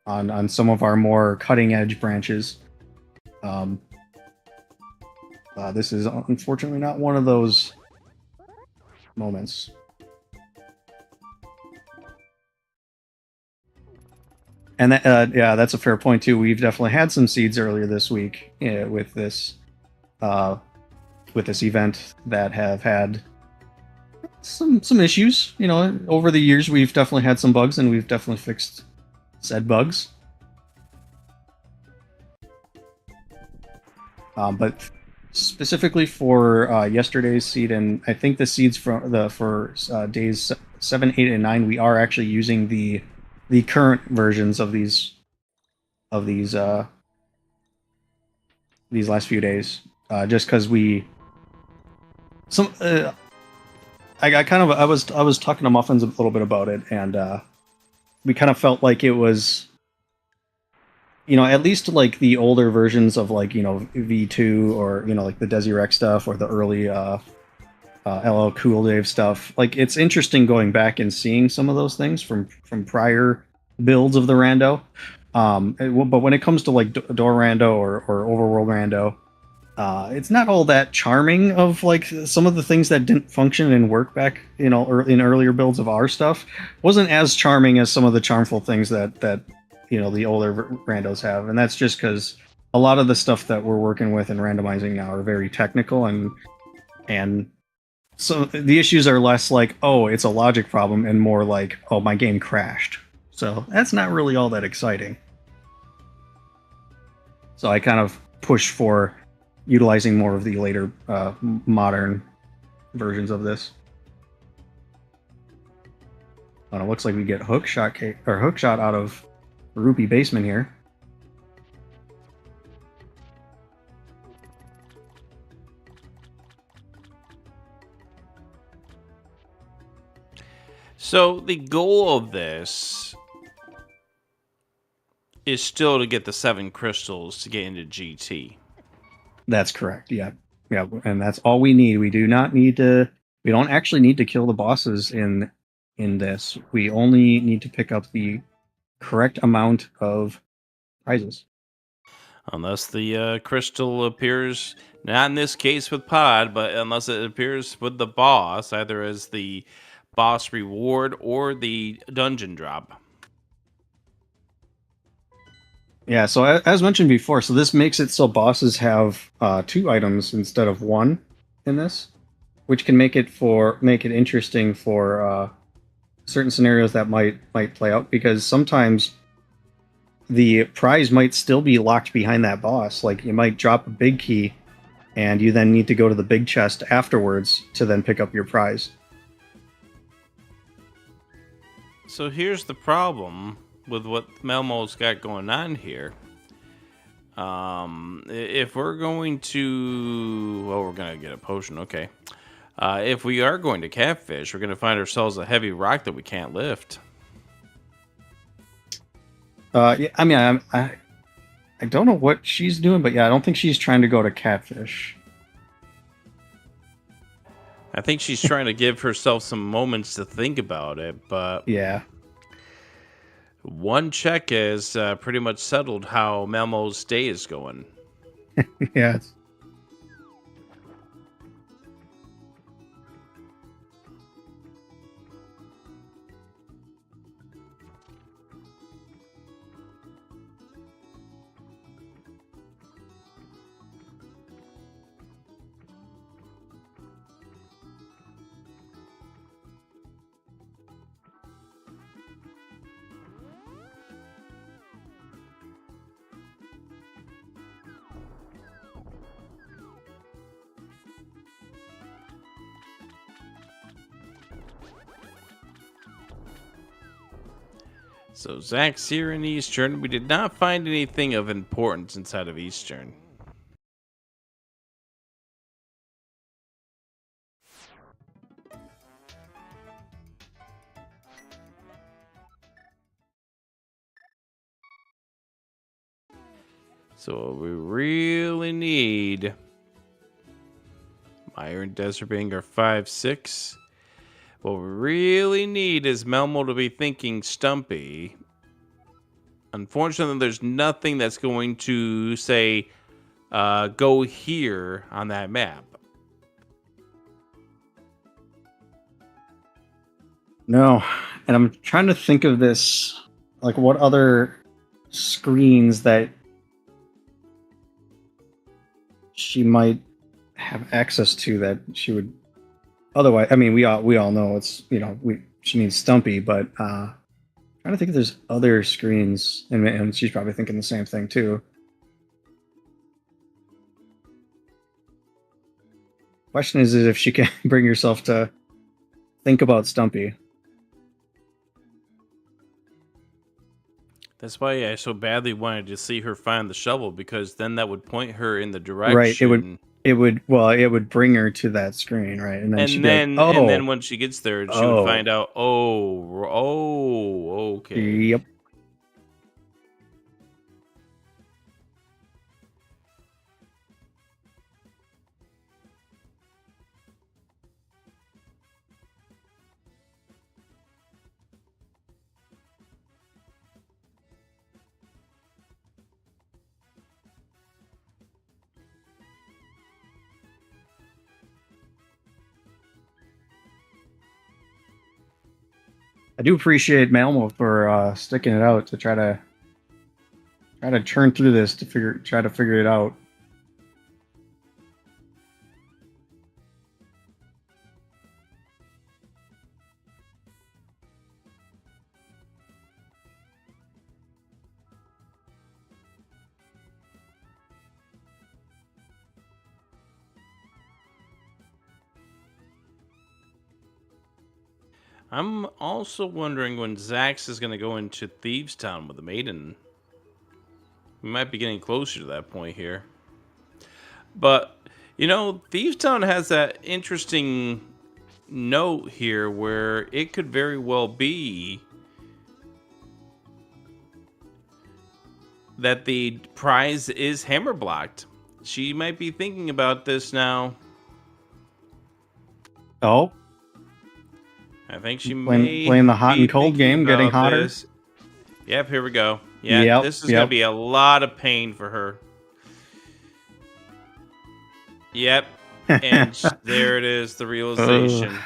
on some of our more cutting edge branches, this is unfortunately not one of those moments. And that's a fair point too. We've definitely had some seeds earlier this week with this event that have had some issues. Over the years we've definitely had some bugs, and we've definitely fixed said bugs. But specifically for yesterday's seed, and I think the seeds for days 7, 8, and 9, we are actually using the current versions of these of these last few days, just because we some I was talking to Muffins a little bit about it, and we kind of felt like it was, at least like the older versions of like V2, or like the Desirec stuff, or the early LL Cool Dave stuff. Like, it's interesting going back and seeing some of those things from prior builds of the rando. But when it comes to like Door Rando or Overworld Rando, it's not all that charming. Of like some of the things that didn't function and work back, in earlier builds of our stuff, wasn't as charming as some of the charmful things that the older randos have, and that's just because a lot of the stuff that we're working with and randomizing now are very technical, and so the issues are less like, oh, it's a logic problem, and more like, oh, my game crashed. So that's not really all that exciting. So I kind of push for utilizing more of the later modern versions of this. And it looks like we get hookshot out of Rupee Basement here. So the goal of this is still to get the 7 crystals to get into GT. That's correct. Yeah. Yeah, and that's all we need. We do not need to. We don't actually need to kill the bosses in this. We only need to pick up the correct amount of prizes. Unless the crystal appears, not in this case with Pod, but unless it appears with the boss, either as the boss reward or the dungeon drop. Yeah, so as mentioned before, so this makes it so bosses have 2 items instead of 1 in this, which can make it interesting for certain scenarios that might play out, because sometimes the prize might still be locked behind that boss. Like, you might drop a big key, and you then need to go to the big chest afterwards to then pick up your prize. So here's the problem with what Melmo's got going on here. If we're going to... Well, we're going to get a potion, okay. If we are going to catfish, we're going to find ourselves a heavy rock that we can't lift. Yeah, I mean, I don't know what she's doing, but yeah, I don't think she's trying to go to catfish. I think she's trying to give herself some moments to think about it, but... Yeah. One check is pretty much settled how Melmo's day is going. Yeah. So Zach's here in Eastern. We did not find anything of importance inside of Eastern. So what we really need... Iron Desert Banger 5-6. What we really need is Melmo to be thinking Stumpy. Unfortunately, there's nothing that's going to say, go here on that map. No, and I'm trying to think of this, like, what other screens that she might have access to that she would otherwise. I mean, we all know it's, she needs Stumpy, but trying to think if there's other screens, and she's probably thinking the same thing too. Question is if she can bring herself to think about Stumpy. That's why I so badly wanted to see her find the shovel, because then that would point her in the Right. direction. It would bring her to that screen, right? And then she'd be like, And then "Oh, when she gets there, she would oh, find out, oh, okay. yep." I do appreciate Malmo for sticking it out to try to churn through this to try to figure it out. I'm also wondering when Zax is going to go into Thieves Town with the maiden. We might be getting closer to that point here. But, Thieves Town has that interesting note here where it could very well be that the prize is hammer blocked. She might be thinking about this now. Oh, I think she playing the hot and cold game, getting hotter. This. Yep, here we go. Yeah, this is going to be a lot of pain for her. Yep, and there it is, the realization.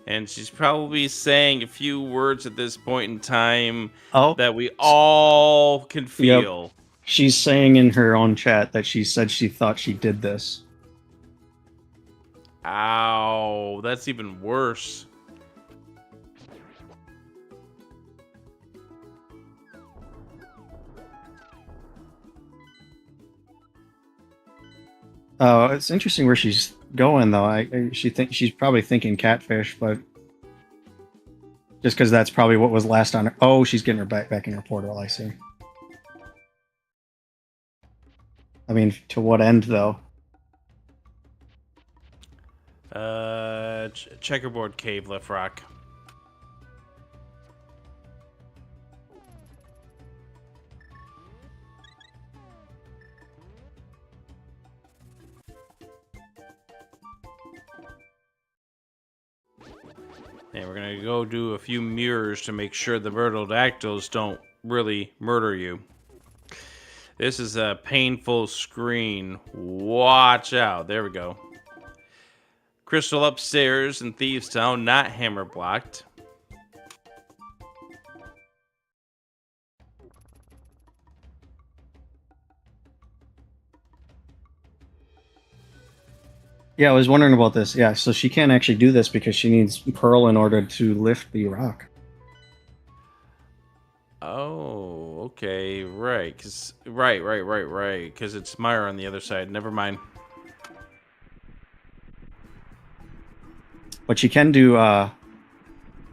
And she's probably saying a few words at this point in time that we all can feel. Yep. She's saying in her own chat that she said she thought she did this. Ow, that's even worse. It's interesting where she's going though. She's probably thinking catfish, but just because that's probably what was last on her. Oh, she's getting her back in her portal. I see. I mean, to what end though? Checkerboard cave, left rock. And we're gonna go do a few mirrors to make sure the myrtledactyls don't really murder you. This is a painful screen. Watch out. There we go. Crystal upstairs in Thieves Town, not hammer blocked. Yeah, I was wondering about this. Yeah, so she can't actually do this because she needs Pearl in order to lift the rock. Oh, okay, right. Right. Because it's Myra on the other side. Never mind. But she can do. Oh,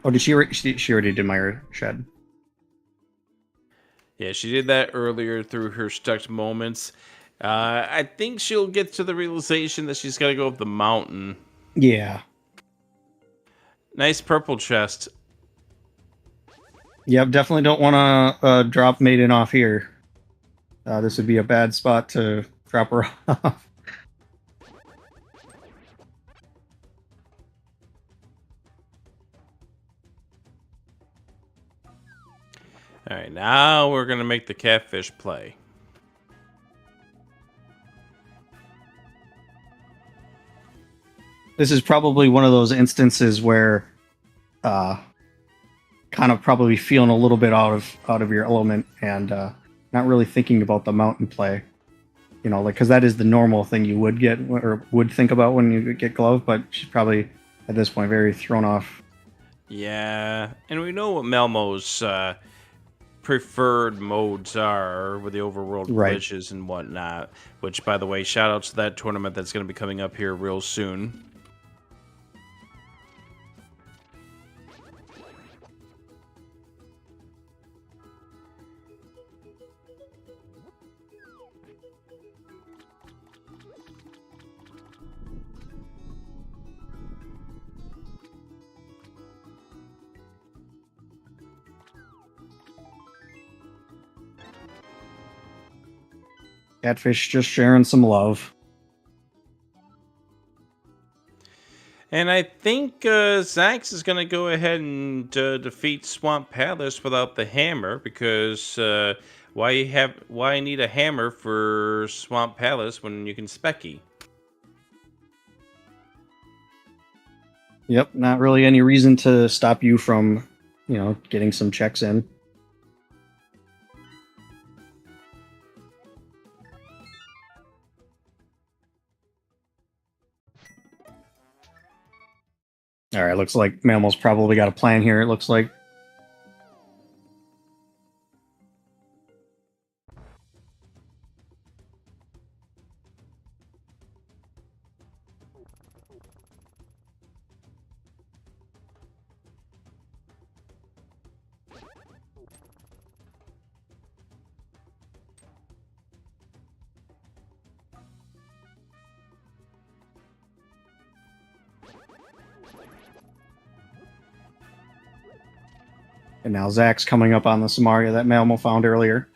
did she already did Myra Shed? Yeah, she did that earlier through her stuck moments. I think she'll get to the realization that she's got to go up the mountain. Yeah. Nice purple chest. Yep, definitely don't want to drop Maiden off here. This would be a bad spot to drop her off. All right, now we're going to make the catfish play. This is probably one of those instances where kind of probably feeling a little bit out of your element and not really thinking about the mountain play. You know, like, because that is the normal thing you would get or would think about when you get glove, but she's probably at this point very thrown off. Yeah, and we know what Melmo's preferred modes are with the overworld glitches and whatnot, which, by the way, shout out to that tournament that's going to be coming up here real soon. Catfish just sharing some love. And I think Zax is going to go ahead and defeat Swamp Palace without the hammer, because why need a hammer for Swamp Palace when you can Specky? Yep, not really any reason to stop you from, getting some checks in. All right, looks like Mammal's probably got a plan here, it looks like. And now Zach's coming up on the Samaria that Mammal found earlier.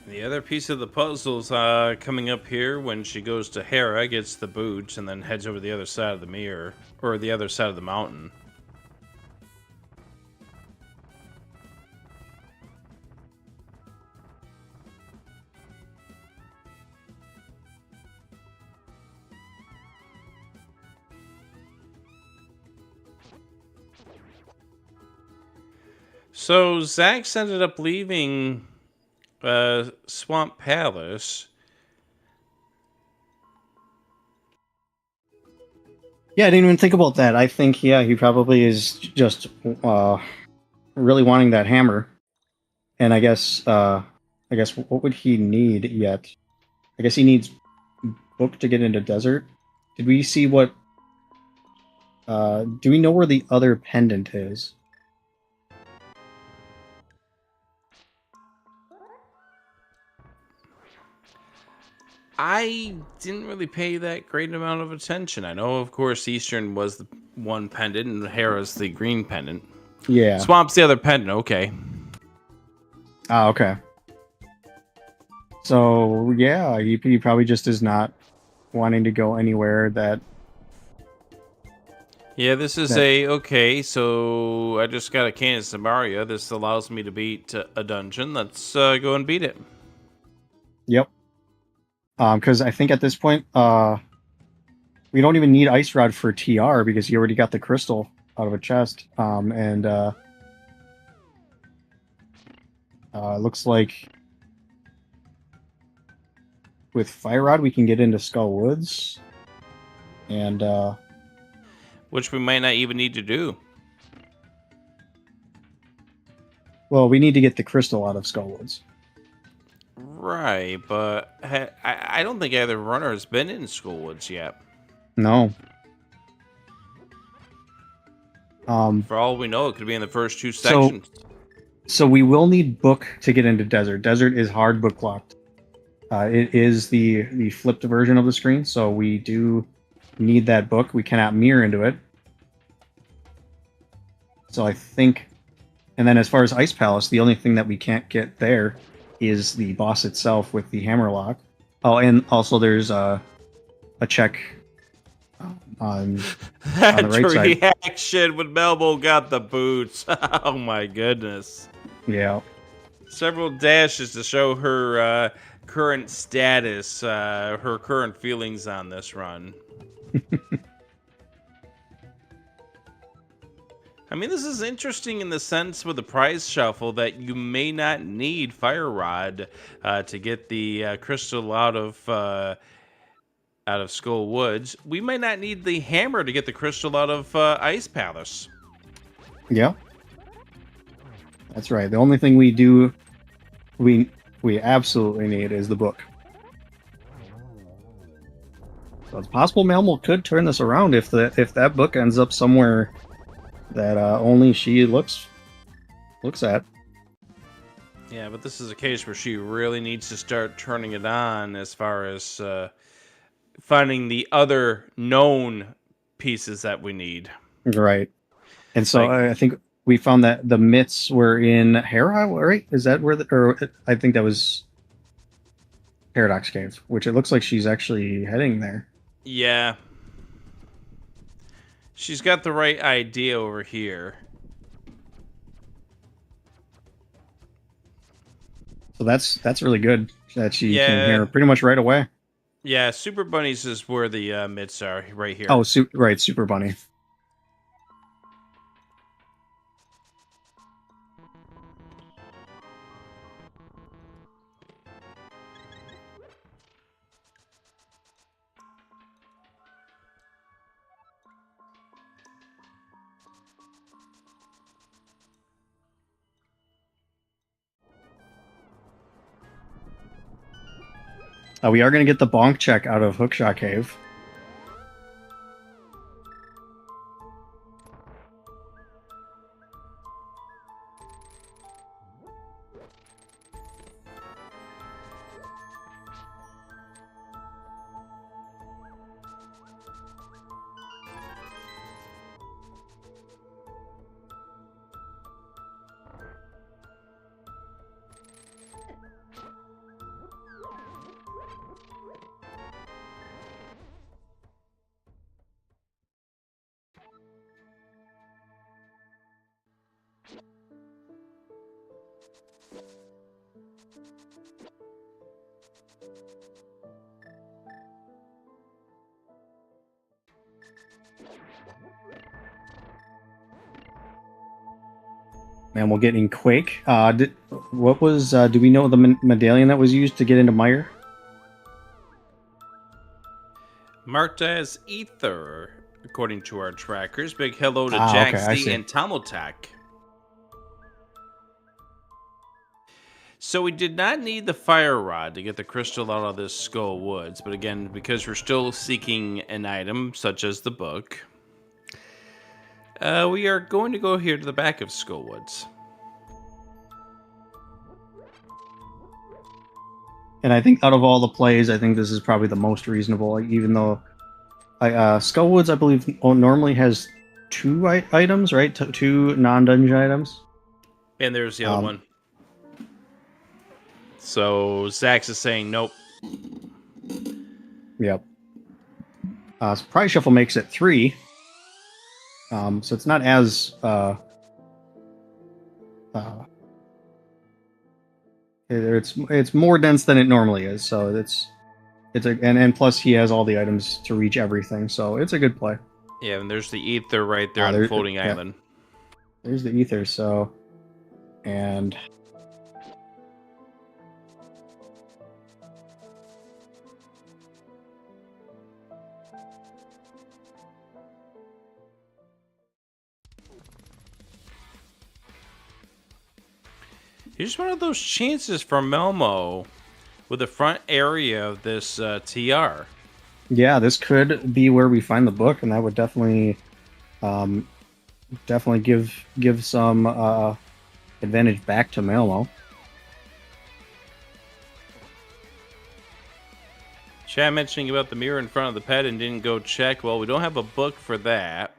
The other piece of the puzzle's coming up here when she goes to Hera, gets the boots, and then heads over the other side of the mirror, or the other side of the mountain. So Zax ended up leaving Swamp Palace. Yeah, I didn't even think about that. I think, he probably is just really wanting that hammer. And I guess what would he need yet? I guess he needs book to get into desert. Did we see what? Do we know where the other pendant is? I didn't really pay that great amount of attention. I know, of course, Eastern was the one pendant and Hera's the green pendant. Yeah. Swamp's the other pendant, okay. Ah, okay. So yeah, he probably just is not wanting to go anywhere that. Yeah, this is okay, so I just got a can of Samaria. This allows me to beat a dungeon. Let's go and beat it. Yep. Because I think at this point, we don't even need Ice Rod for TR because you already got the crystal out of a chest. Looks like with Fire Rod we can get into Skull Woods, and which we might not even need to do. Well, we need to get the crystal out of Skull Woods. Right, but I don't think either runner has been in Skull Woods yet. No. For all we know, it could be in the first two sections. So we will need book to get into desert. Desert is hard book locked. It is the flipped version of the screen, so we do need that book. We cannot mirror into it. So I think, and then as far as Ice Palace, the only thing that we can't get there is the boss itself with the hammerlock. Oh, and also there's a check on the right side. That reaction when Melbo got the boots. Oh my goodness. Yeah. Several dashes to show her current status, her current feelings on this run. I mean, this is interesting in the sense with the prize shuffle that you may not need Fire Rod to get the crystal out of Skull Woods. We may not need the hammer to get the crystal out of Ice Palace. Yeah. That's right. The only thing we absolutely need is the book. So it's possible Melmo could turn this around if that book ends up somewhere that only she looks at. Yeah, but this is a case where she really needs to start turning it on as far as finding the other known pieces that we need. Right. And so Like, I think we found that the myths were in Hera, right? Is that where or I think that was Paradox Cave, which it looks like she's actually heading there. yeah, she's got the right idea over here. So that's really good that she came Yeah, here pretty much right away. yeah, Super Bunnies is where the myths are, right here. Oh, right, Super Bunny. We are going to get the bonk check out of Hookshot Cave. Man, we'll get in Quake. What was? Do we know the medallion that was used to get into Mire? Marked as Ether, according to our trackers. Big hello to Okay, I Jaxi see. and Tamotak. So we did not need the fire rod to get the crystal out of this Skull Woods, but again, because we're still seeking an item such as the book, we are going to go here to the back of Skull Woods. And I think out of all the plays, I think this is probably the most reasonable. Even though Skullwoods, I believe, normally has two items, right? Two non-dungeon items. And there's the other one. So Zax is saying nope. Yep. So Prize Shuffle makes it 3. So it's not as it's more dense than it normally is. So and plus he has all the items to reach everything. So it's a good play. Yeah, and there's the Ether right there on the floating island. There's the Ether. So, and here's one of those chances for Melmo with the front area of this TR. yeah, this could be where we find the book, and that would definitely give some advantage back to Melmo. Chat mentioning about the mirror in front of the pet and didn't go check. Well, we don't have a book for that.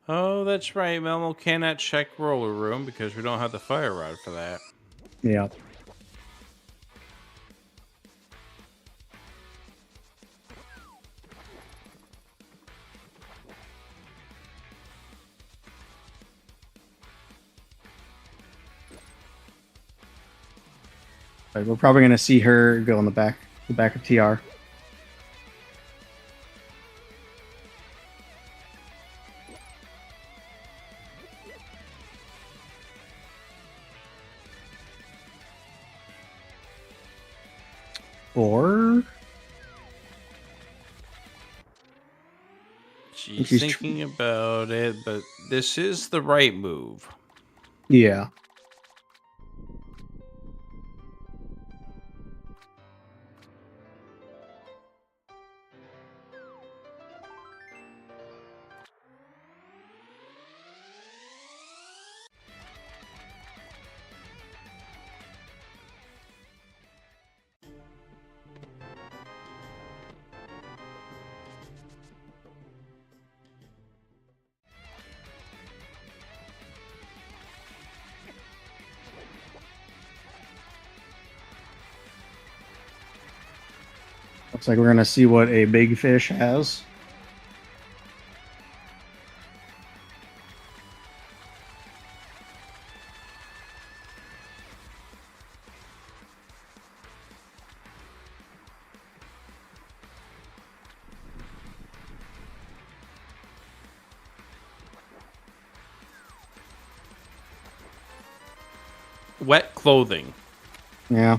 Oh, that's right. Melmo cannot check roller room because we don't have the fire rod for that. Yeah. But we're probably gonna see her go in the back of TR. Or She's she's thinking about it, but this is the right move. yeah. Looks like we're gonna see what a big fish has. Wet clothing. Yeah.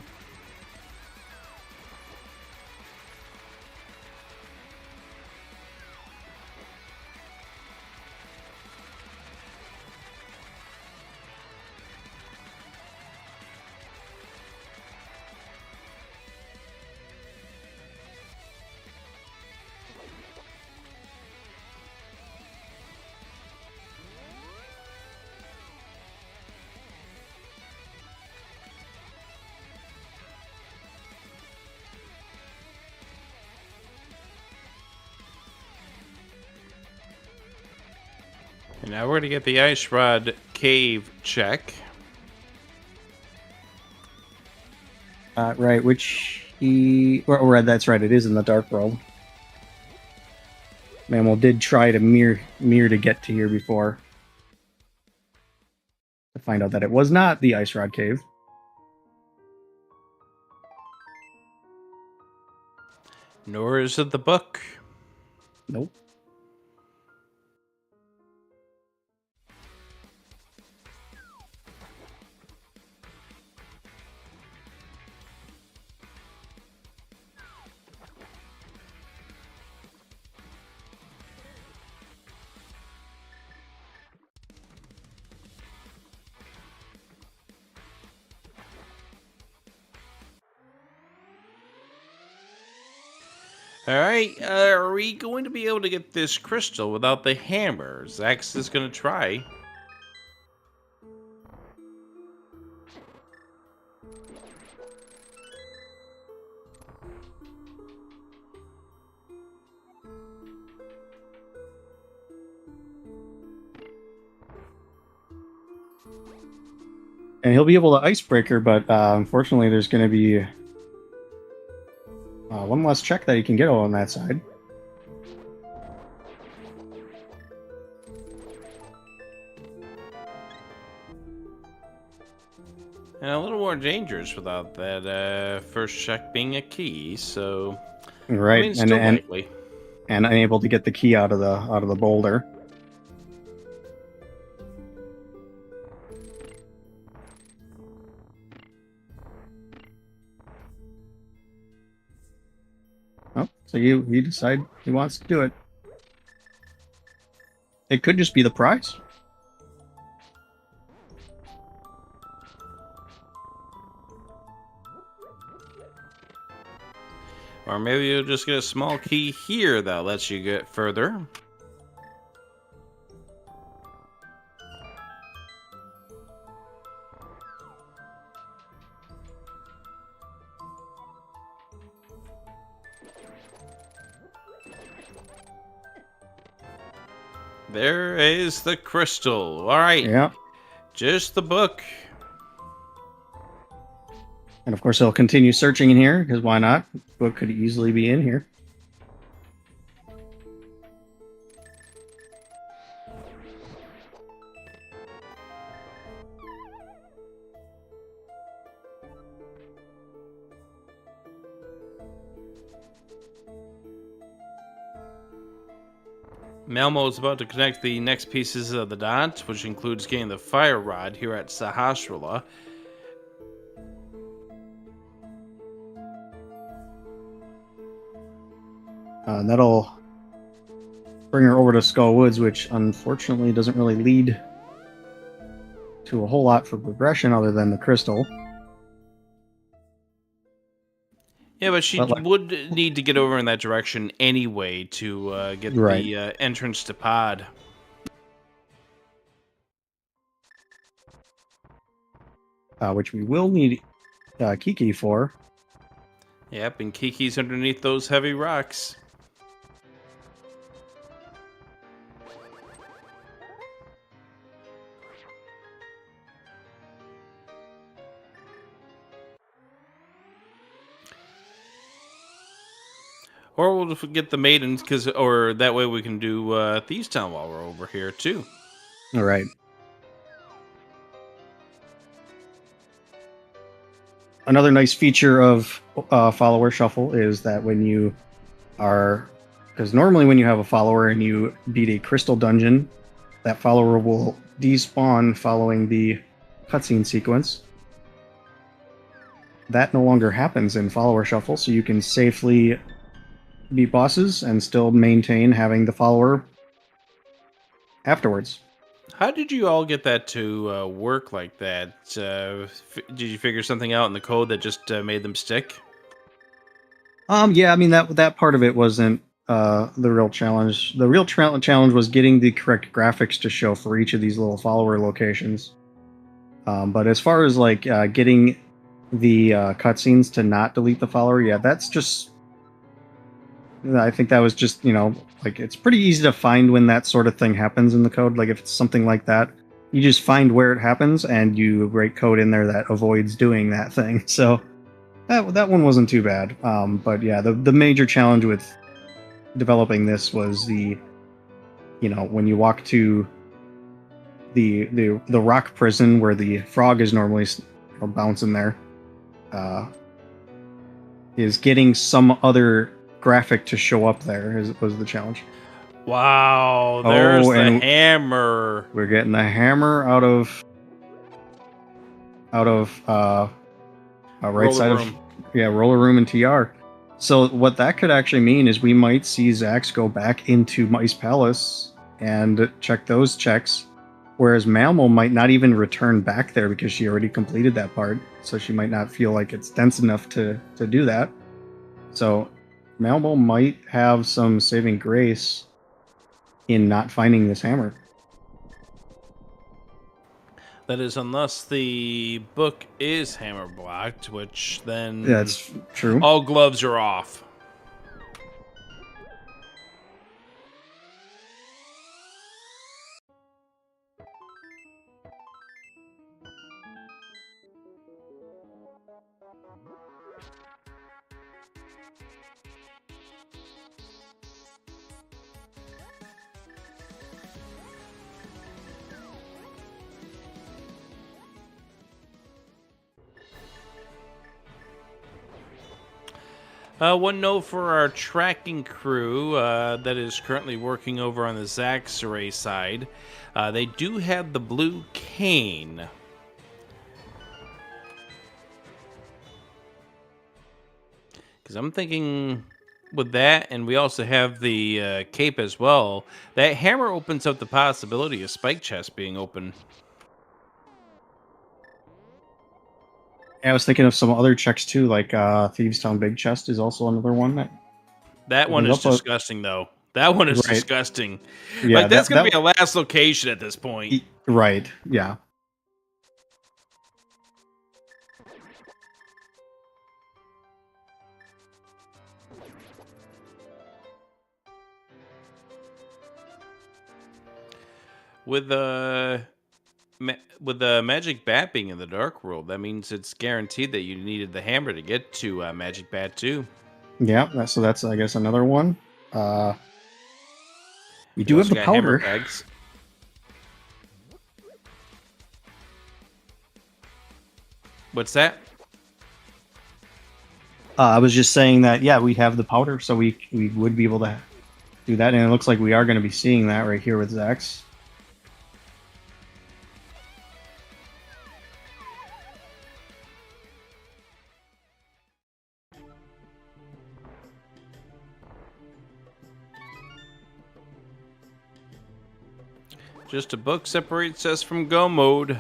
And now we're going to get the ice rod cave check. Right, which that's right, it is in the dark world. Mammal did try to mirror to get to here before. To find out that it was not the Ice Rod Cave. Nor is it the book. Nope. All right, are we going to be able to get this crystal without the hammer? Zax is going to try. And he'll be able to icebreaker, but unfortunately, there's going to be one less check that he can get on that side. And a little more dangerous without that first check being a key, so Right, I mean, still likely. And unable to get the key out of the boulder. Oh, so you decide he wants to do it. It could just be the prize. Or maybe you'll just get a small key here that lets you get further. There is the crystal. All right. Yeah. Just the book. And of course, he'll continue searching in here, because why not? Book could easily be in here. Malmo is about to connect the next pieces of the dot, which includes getting the fire rod here at Sahasrara. That'll bring her over to Skull Woods, which unfortunately doesn't really lead to a whole lot for progression other than the crystal. Yeah, but she But, like- would need to get over in that direction anyway to get Right. the entrance to Pod. Which we will need Kiki for. Yep, and Kiki's underneath those heavy rocks. Or we'll just get the maidens, or that way we can do Thieves Town while we're over here too. All right. Another nice feature of follower shuffle is that when you are, because normally when you have a follower and you beat a crystal dungeon, that follower will despawn following the cutscene sequence. That no longer happens in follower shuffle, so you can safely beat bosses and still maintain having the follower afterwards. How did you all get that to work like that? Did you figure something out in the code that just made them stick? Yeah, I mean that part of it wasn't the real challenge. The real challenge was getting the correct graphics to show for each of these little follower locations. But as far as like getting the cutscenes to not delete the follower, yeah, that's just. I think that was just, like it's pretty easy to find when that sort of thing happens in the code. Like if it's something like that, you just find where it happens and you write code in there that avoids doing that thing. So that one wasn't too bad. But yeah, the major challenge with developing this was when you walk to the rock prison where the frog is normally bouncing there, is getting some other graphic to show up there was the challenge. Wow, there's the hammer. We're getting the hammer out of right side of roller room and TR. So what that could actually mean is we might see Zax go back into Mice Palace and check those checks, whereas Malmo might not even return back there because she already completed that part, so she might not feel like it's dense enough to do that. So Malmo might have some saving grace in not finding this hammer. That is, unless the book is hammer blocked, which then That's true. all gloves are off. One note for our tracking crew that is currently working over on the Zaxxeray side. They do have the blue cane. Because I'm thinking with that, and we also have the cape as well, that hammer opens up the possibility of Spike Chest being open. I was thinking of some other checks too, like Thieves Town Big Chest is also another one. That one is disgusting, though. That one is disgusting. Yeah, like, that's going to be a last location at this point. Right, yeah. With the with the magic bat being in the dark world, that means it's guaranteed that you needed the hammer to get to Magic Bat 2. Yeah, so that's I guess another one. We We do have also the got hammer powder. pegs. What's that? I was just saying that yeah, we have the powder, so we would be able to do that, and it looks like we are going to be seeing that right here with Zax. Just a book separates us from go mode.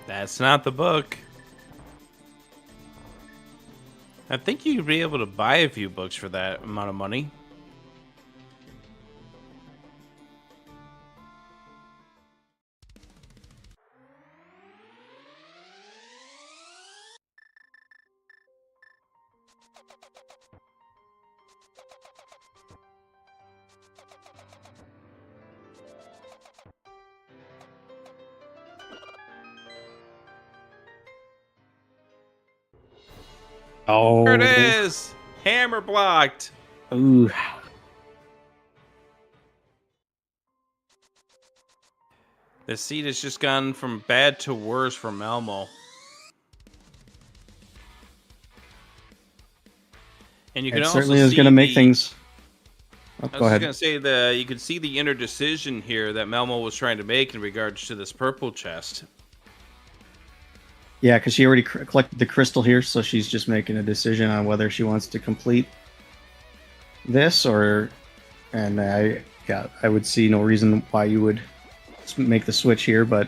That's not the book. I think you'd be able to buy a few books for that amount of money. Oh, There it is! Hammer blocked! Ooh. The seed has just gone from bad to worse for Malmo. And you It can also certainly is see going to make the- things. Oh, I go was ahead. just gonna say you could see the inner decision here that Malmo was trying to make in regards to this purple chest. Yeah, because she already collected the crystal here, so she's just making a decision on whether she wants to complete this or. And I would see no reason why you would make the switch here, but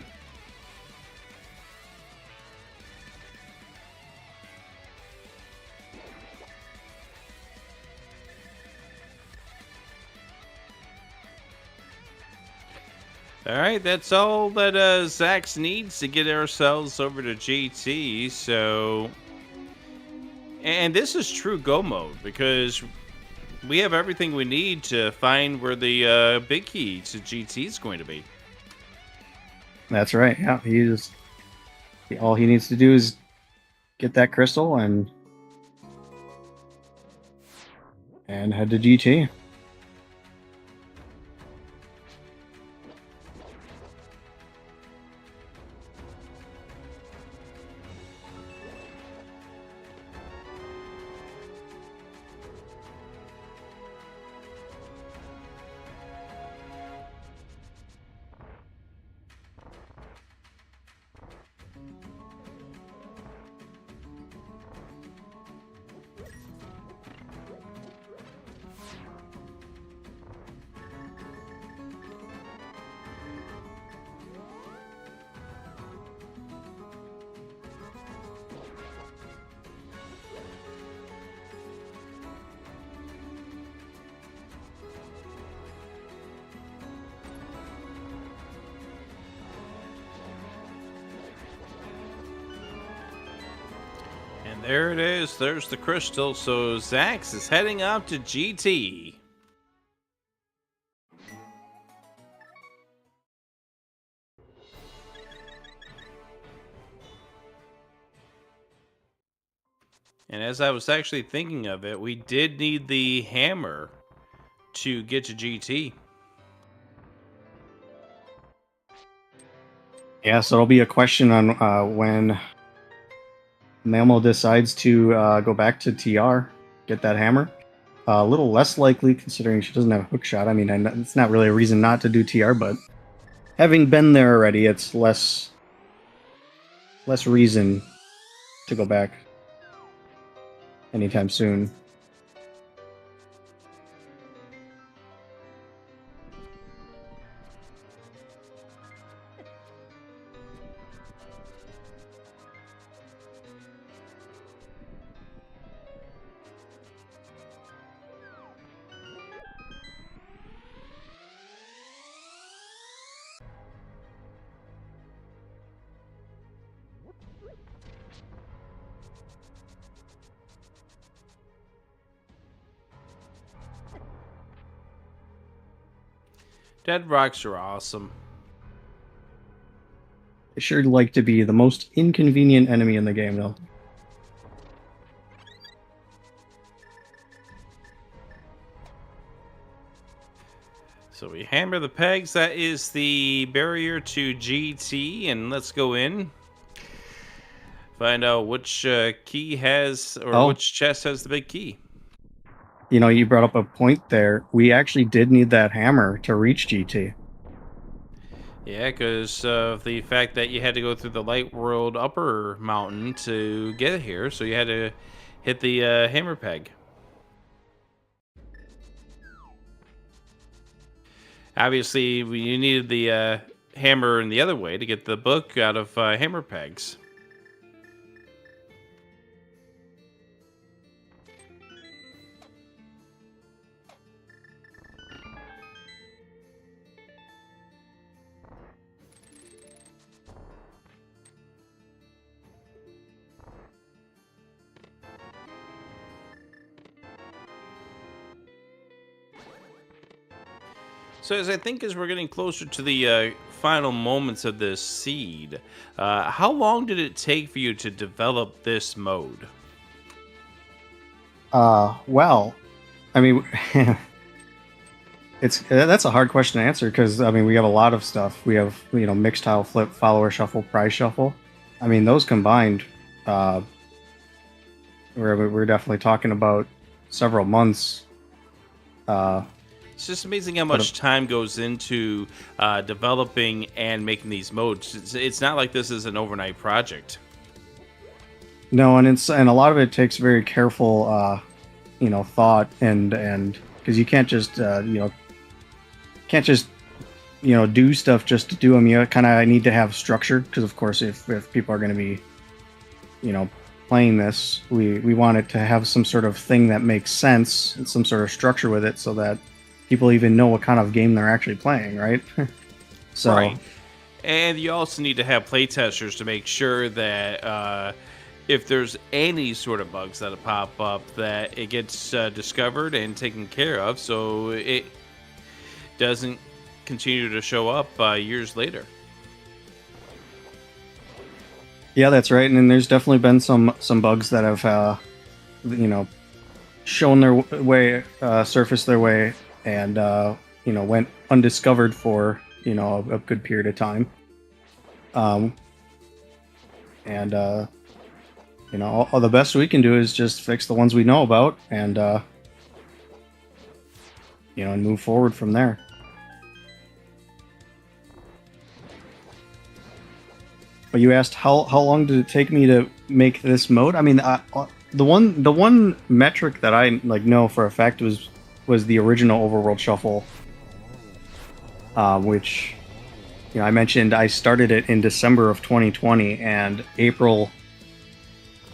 All right, that's all that Zax needs to get ourselves over to GT. So, and this is true go mode because we have everything we need to find where the big key to GT is going to be. that's right. Yeah, all he needs to do is get that crystal and head to GT. And there it is. There's the crystal. So Zax is heading up to GT. And as I was actually thinking of it, we did need the hammer to get to GT. Yeah, so it'll be a question on when Malmo decides to go back to TR, get that hammer. A little less likely considering she doesn't have a hook shot. I mean, it's not really a reason not to do TR, but having been there already, it's less reason to go back anytime soon. Dead rocks are awesome. They sure like to be the most inconvenient enemy in the game, though. So we hammer the pegs. That is the barrier to GT, and let's go in. Find out which key has, or which chest has the big key. You know, you brought up a point there. We actually did need that hammer to reach GT. Yeah, because of the fact that you had to go through the Light World upper mountain to get here, so you had to hit the hammer peg. Obviously, you needed the hammer in the other way to get the book out of hammer pegs. So as we're getting closer to the final moments of this seed, how long did it take for you to develop this mode? Well, I mean, that's a hard question to answer because I mean we have a lot of stuff. We have mixed tile flip, follower shuffle, prize shuffle. I mean those combined, we're definitely talking about several months. It's just amazing how much time goes into developing and making these modes. It's not like this is an overnight project. No, and a lot of it takes very careful, thought and because you can't just do stuff just to do them. You kind of need to have structure because, of course, if people are going to be, playing this, we want it to have some sort of thing that makes sense and some sort of structure with it so that people even know what kind of game they're actually playing, right? So, right. And you also need to have playtesters to make sure that if there's any sort of bugs that pop up, that it gets discovered and taken care of, so it doesn't continue to show up years later. Yeah, that's right. And then there's definitely been some bugs that have, shown their way, surfaced their way, and went undiscovered for a good period of time. All the best we can do is just fix the ones we know about and and move forward from there. But you asked how long did it take me to make this mode? I mean, the one metric that I know for a fact was the original Overworld Shuffle, which I mentioned I started it in December of 2020, and April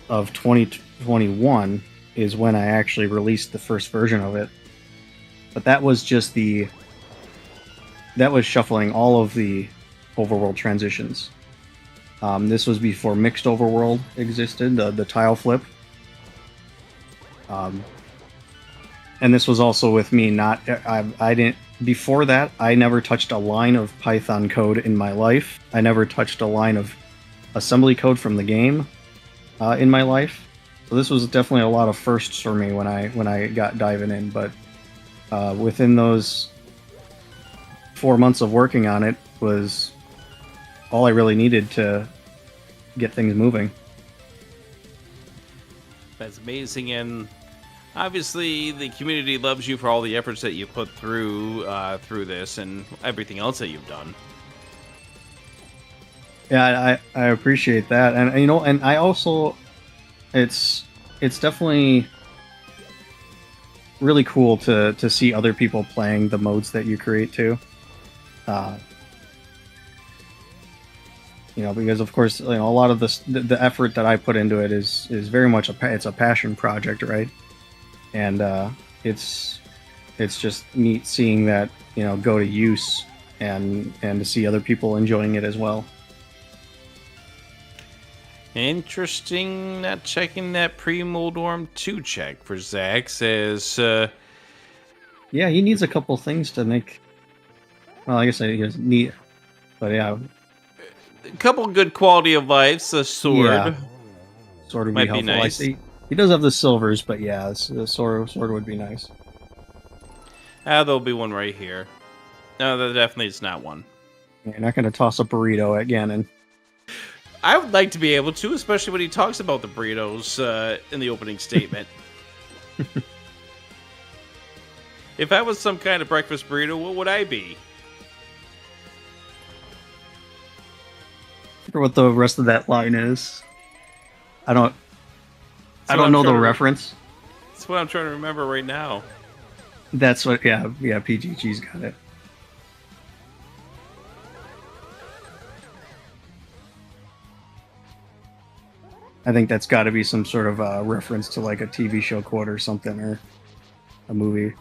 of 2021 is when I actually released the first version of it. But that was shuffling all of the Overworld transitions. This was before Mixed Overworld existed, the tile flip. And this was also with me I didn't, before that, I never touched a line of Python code in my life. I never touched a line of assembly code from the game in my life. So this was definitely a lot of firsts for me when I got diving in. But within those 4 months of working on it was all I really needed to get things moving. That's amazing, and obviously the community loves you for all the efforts that you put through this and everything else that you've done. Yeah, I appreciate that, and and I also, it's definitely really cool to see other people playing the modes that you create too. Because of course, a lot of the effort that I put into it is very much it's a passion project, right? And it's just neat seeing that go to use and to see other people enjoying it as well. Interesting. Not checking that pre-Moldorm 2 check for Zach says. Yeah, he needs a couple things to make Well, I guess I guess neat, but yeah, A couple good quality of lives. A yeah, sword sword would be might be helpful. I nice. see he does have the silvers, but yeah, the sword would be nice. There'll be one right here. No, there definitely is not one. You're not going to toss a burrito at Ganon. I would like to be able to, especially when he talks about the burritos in the opening statement. If I was some kind of breakfast burrito, what would I be? I wonder what the rest of that line is. I don't. I That's what don't I'm know the trying to reference. That's what I'm trying to remember right now. That's what. Yeah, yeah. PGG's got it. I think that's got to be some sort of reference to like a TV show quote or something, or a movie.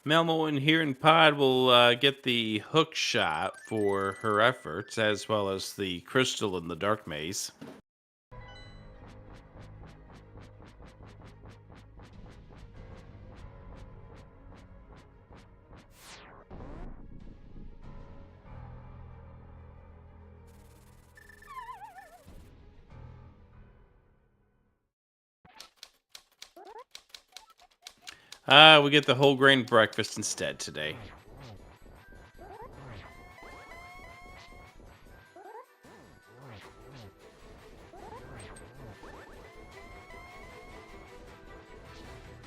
Melmo in here in Pod will get the hook shot for her efforts, as well as the crystal in the dark maze. We get the whole grain breakfast instead today.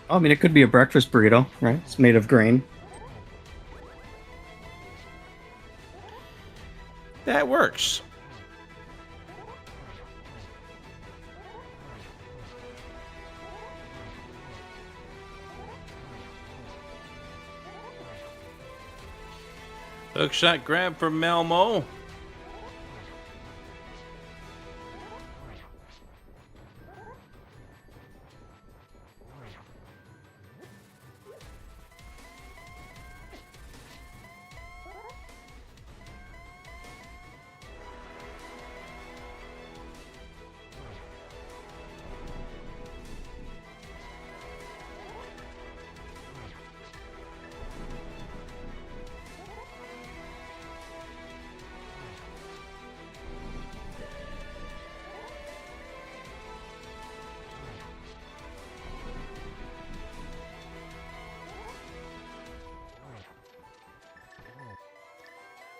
Oh, I mean, it could be a breakfast burrito, right? It's made of grain. That works. Hookshot grab from Melmo.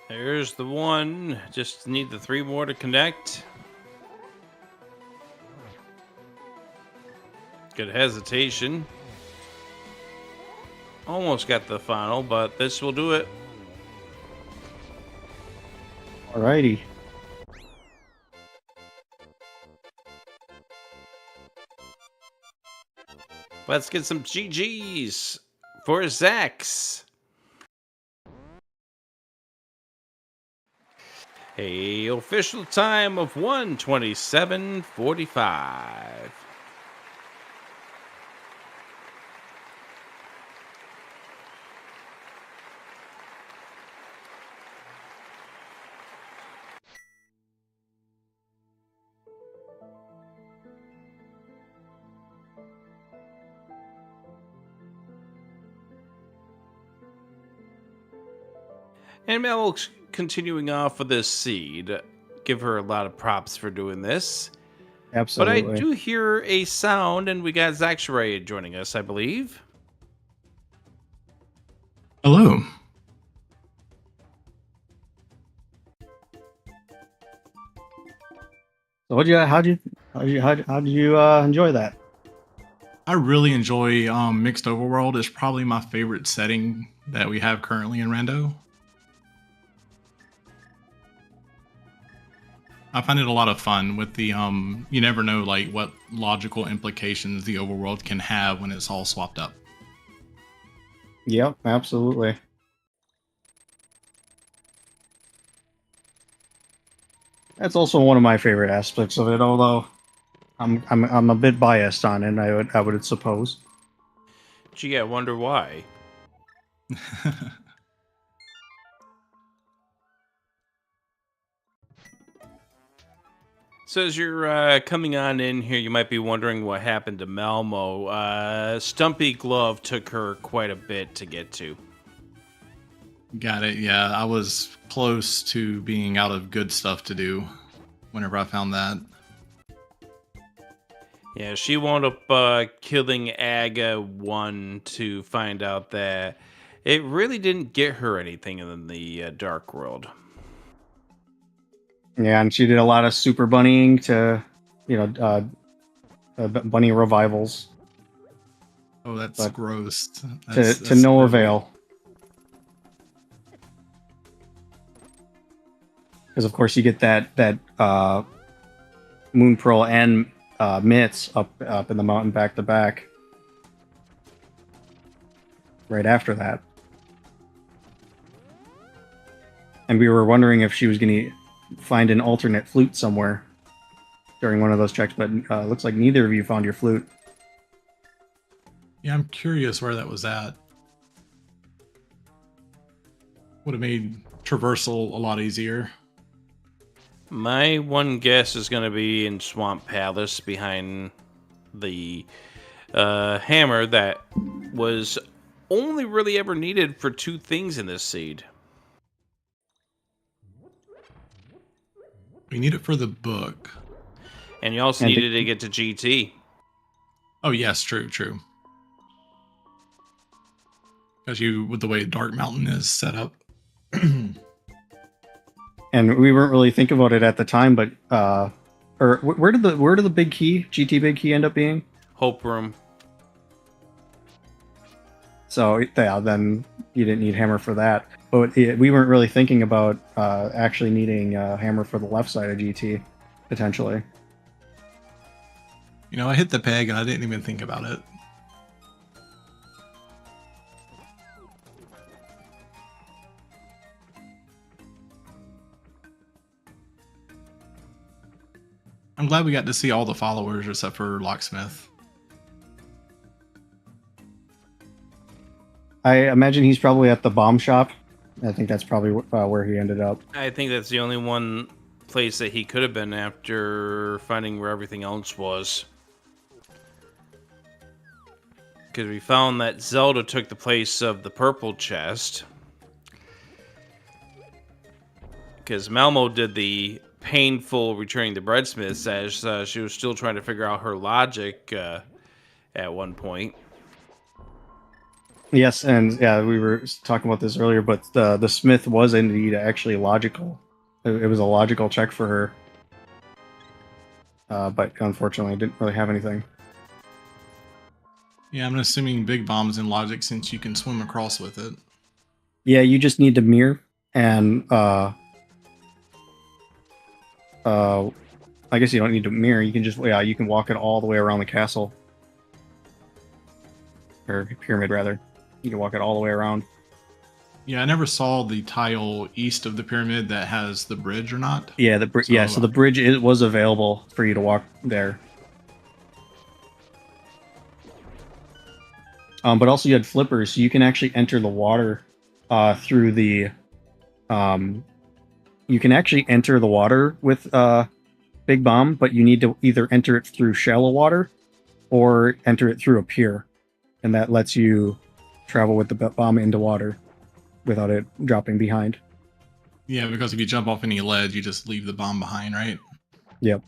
There's the one. Just need the 3 more to connect. Good hesitation. Almost got the final, but this will do it. Alrighty. Let's get some GGs for Zax. A official time of 1:27:45. And Mel continuing off with this seed. Give her a lot of props for doing this. But I Absolutely. do hear a sound, and we got Zaxray joining us, I believe. Hello. So, how did you enjoy that? I really enjoy Mixed Overworld. It's probably my favorite setting that we have currently in Rando. I find it a lot of fun with the you never know like what logical implications the overworld can have when it's all swapped up. Yep, absolutely. That's also one of my favorite aspects of it, although I'm a bit biased on it, I would suppose. Gee, I wonder why. So as you're coming on in here, you might be wondering what happened to Malmo. Stumpy Glove took her quite a bit to get to. Got it. Yeah, I was close to being out of good stuff to do whenever I found that. Yeah, she wound up killing Aga 1 to find out that it really didn't get her anything in the Dark World. Yeah, and she did a lot of super bunnying to, bunny revivals Oh, that's But gross. to no avail. Because of course you get that Moon Pearl and Mitts up in the mountain back to back. Right after that, and we were wondering if she was going to find an alternate flute somewhere during one of those checks, but looks like neither of you found your flute. Yeah, I'm curious where that was at. Would have made traversal a lot easier. My one guess is going to be in Swamp Palace behind the hammer that was only really ever needed for 2 things in this seed. We need it for the book. And you also needed to get to GT. Oh, yes, true. Because with the way Dark Mountain is set up. And we weren't really thinking about it at the time, but where did the big key, GT big key, end up being? Hope Room. So yeah, then you didn't need hammer for that. But we weren't really thinking about actually needing a hammer for the left side of GT, potentially. I hit the peg and I didn't even think about it. I'm glad we got to see all the followers except for Locksmith. I imagine he's probably at the bomb shop. I think that's probably where he ended up. I think that's the only one place that he could have been after finding where everything else was. Because we found that Zelda took the place of the purple chest. Because Malmo did the painful returning the breadsmiths as she was still trying to figure out her logic at one point. Yes, and yeah, we were talking about this earlier, but the smith was indeed actually logical. It was a logical check for her, but unfortunately, didn't really have anything. Yeah, I'm assuming big bombs in logic since you can swim across with it. Yeah, you just need to mirror, and I guess you don't need to mirror. You can just you can walk it all the way around the castle, or pyramid rather. You can walk it all the way around. Yeah, I never saw the tile east of the pyramid that has the bridge or not. Yeah, so the bridge was available for you to walk there. But also you had flippers, so you can actually enter the water through the. You can actually enter the water with Big Bomb, but you need to either enter it through shallow water or enter it through a pier, and that lets you travel with the bomb into water without it dropping behind. Yeah, because if you jump off any ledge, you just leave the bomb behind, right? Yep.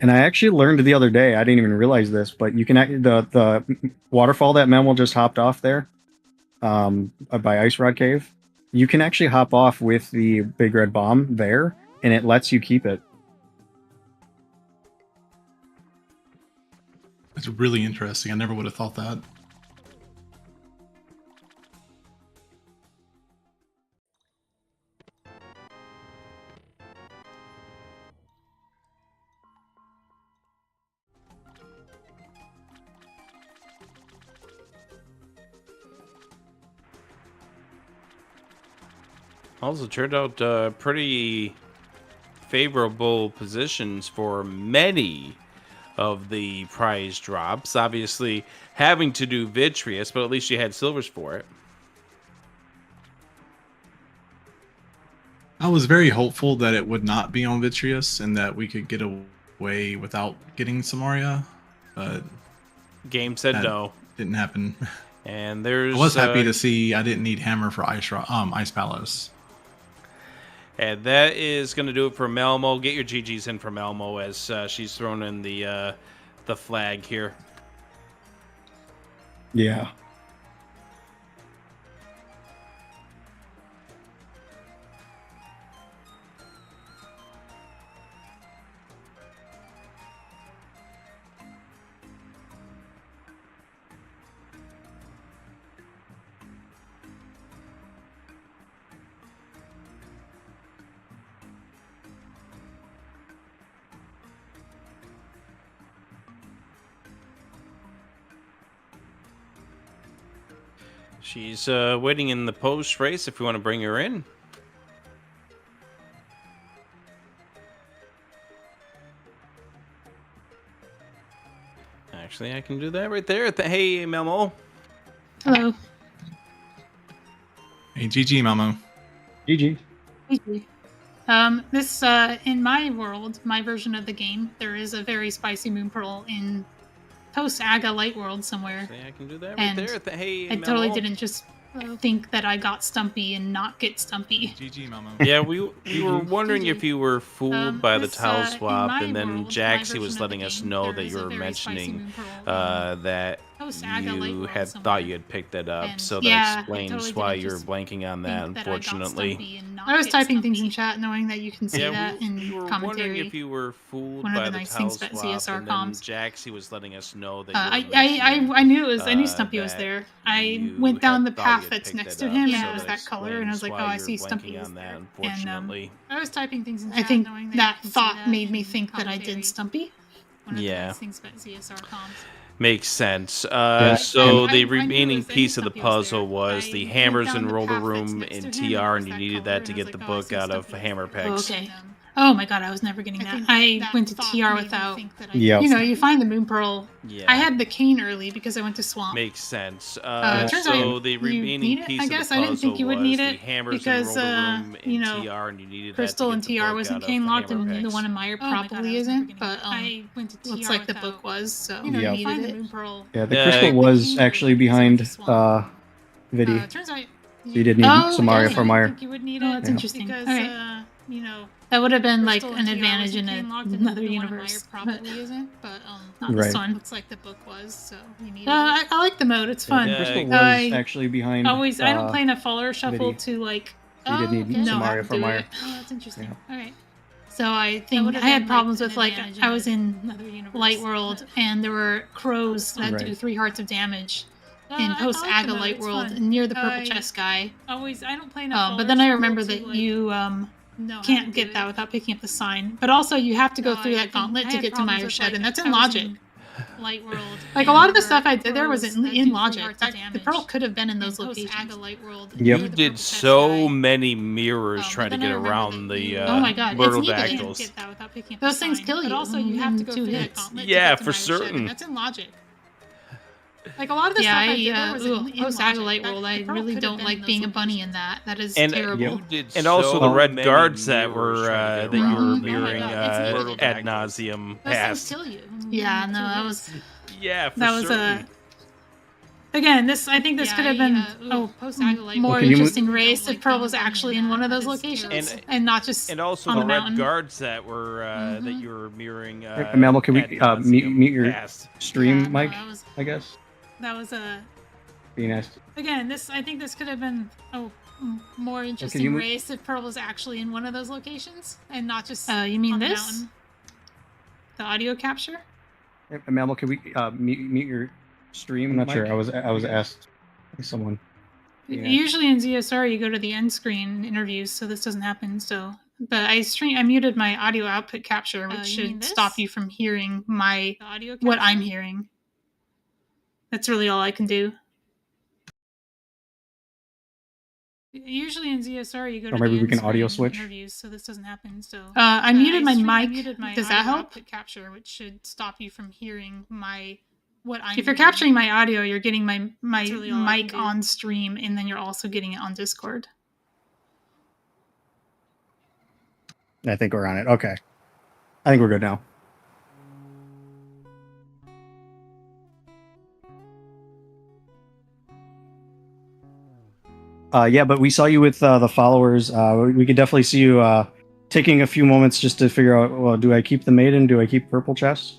And I actually learned the other day, I didn't even realize this, but you can the waterfall that Mammal just hopped off there by Ice Rod Cave, you can actually hop off with the big red bomb there, and it lets you keep it. That's really interesting. I never would have thought that. Also turned out pretty favorable positions for many of the prize drops. Obviously, having to do Vitreous, but at least you had silvers for it. I was very hopeful that it would not be on Vitreous and that we could get way without getting Samaria, but Game said that no. didn't happen. And there's I was happy to see I didn't need Hammer for Ice Palace. And that is going to do it for Malmo. Get your GGs in for Malmo as she's thrown in the flag here. Yeah. She's waiting in the post race if you want to bring her in. Actually, I can do that right there. Hey, Melmo. Hello. Hey, GG, Malmo. GG. This in my world, my version of the game, there is a very spicy moon pearl in post Aga Light World somewhere. Actually, I can do that right And there. Hey, I totally Melmo. didn't just think that I got Stumpy and not get Stumpy. GG, Malmo. Yeah, we were wondering if you were fooled by the This, tile in swap, my and then world, my Jaxie was version of letting the us game, know there that is you a were very spicy mentioning moon pearl that post Aga Light you World had somewhere. thought you had picked that up, And so yeah, I that explains totally why didn't you're just blanking on that, think that I got unfortunately. Stumpy and not I was get typing things Stumpy. in chat knowing that you can see that we in were wondering commentary. if you were fooled One of by the the nice tile things about swap, ZSR and then comms. Jaxie was letting us know that I, you were mentioning, I knew it was. I knew uh, Stumpy was that there. I you went down had the thought you path had that's picked next it to up, him, so and it was that that color, and I was like, explains oh, why I see you're Stumpy blanking is on that, there. unfortunately. I was typing things in I chat think knowing that you can see thought that made in me think that I commentary. did Stumpy. One of the Yeah. nice things about ZSR comms. Makes sense. Yeah, So I- the I knew remaining it was- I knew piece of the Stumpy was puzzle there. was I the went hammers down and the roller path that's room next to in him, and TR, it and was you that needed color, that to and I was get the like, oh, I book see out of Stumpy is hammer there. picks. Okay. Oh my god, I was never getting I that. think I that went to thought TR made me without. think that I Yep. You know, you find the moon pearl. Yeah. I had the cane early because I went to swamp. Makes sense. Turns So out the you remaining need it. piece I of the guess I didn't think puzzle you would was need the it hammers because, and roller room in you know, TR, and you needed Crystal that and to get TR the book wasn't out cane of locked, hammer and the picks. one in Meyer Oh my God, probably I was never isn't. getting But that. I went to looks TR like the without- book was. So You know, Yep. you find find the the moon moon pearl. Yeah, the Yeah, crystal I- was actually behind Vidi. Turns out So you did need Samaria for Meyer. think you would need Oh, it. that's Yeah. interesting. Because, Okay. you know, that would have been like Crystal an and TR advantage in wasn't cane locked, and another the one in universe. Meyer But probably isn't, but not Right. this one. looks like the book was, so you needed I like the mode. It's fun. Yeah, Crystal was I actually behind. always I don't play enough follower shuffle Vidi. to like So you did need okay. know how Samaria to for do Meyer. it. Oh, that's interesting. Yeah. All right. So I That think would've I had been, problems like, with an like advantage I was in another universe. Light World and there were crows that Right. do 3 hearts of damage in I post like the Aga mode, Light it's World fun. and near the purple I chest guy. I don't play enough. But then I follower remember shuffle that to, like, you know how can't to get do that it. without picking up the sign. But also you have to go No, through I that think gauntlet I to had get to problems Meyer with, Shed, like, and that's in I was logic. in Light World. Like a and lot of the there stuff were I did there was crows in that do 3 logic. hearts That, of the damage pearl could have been in in those post locations. Aga Light World. Yep. near You the did purple chest so guy. many mirrors but trying to then get I remember around that the you- Oh my God, it's myrtle needed. dactyls. Get that without picking up Those the things sign. kill But you also in you have to go 2 through that hits. gauntlet to Yeah, get to for Meyer Shed, certain. and that's in logic. Like a lot of the Yeah, stuff I did there was in post logic. Aga Light That- World, the I pearl really could have don't been like in those being a bunny in locations. that. That is And terrible. you did and also so the red many guards that were mirrors trying to that get you were around mirroring, Oh my God, it's needed. ad nauseum Those things past. kill you. Yeah, in no, 2 that hits. was Yeah, for that was certain. again. I think this Yeah, could have been post Aga Light more Well, can you interesting Don't race like if Pearl being was a bunny actually in in one that. of those That is locations terrible. and not just And also on the the red mountain. guards that were that you were mirroring. Mel, can we ad nauseam mute your past. stream Yeah, no, mic? that was- I guess. That was a Be nice. again. I think this could have been more you interesting mo- race if Pearl was actually in one of those locations and not just. You mean on the this? mountain. The audio capture. Mel, can we mute your stream? I'm not sure. I was asked by someone. Yeah. Usually in ZSR you go to the end screen interviews, so this doesn't happen. So, but I muted my audio output capture, which you mean should this? stop you from hearing my The audio what capture? I'm hearing. That's really all I can do. Usually in ZSR you go to Or maybe the we end can audio screen switch. interviews, so this doesn't happen. So I muted my mic. Does that help? Output capture, which should stop you from hearing my what I'm. If you're hearing. capturing my audio, you're getting my really all I mic can do. on stream, and then you're also getting it on Discord. I think we're on it. Okay. I think we're good now. Yeah, but we saw you with the followers. We could definitely see you taking a few moments just to figure out, well, do I keep the maiden? Do I keep purple chest?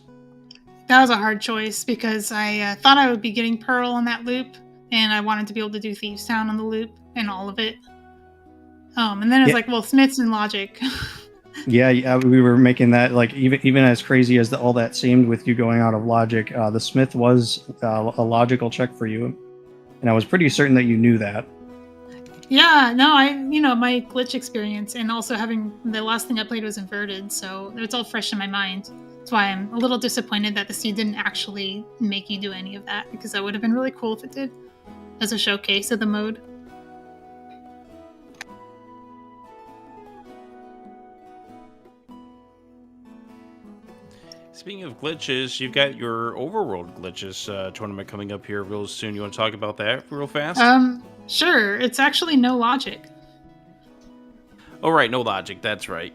That was a hard choice because I thought I would be getting Pearl on that loop, and I wanted to be able to do Thieves Town on the loop and all of it. And then it was like, well, Smiths and Logic. Yeah, we were making that, like, even as crazy as all that seemed with you going out of Logic, the Smith was a logical check for you, and I was pretty certain that you knew that. Yeah, no, my glitch experience, and also having the last thing I played was inverted, so it's all fresh in my mind. That's why I'm a little disappointed that the seed didn't actually make you do any of that, because that would have been really cool if it did, as a showcase of the mode. Speaking of glitches, you've got your Overworld glitches tournament coming up here real soon. You want to talk about that real fast? Sure. It's actually no logic. Oh, right, no logic. That's right.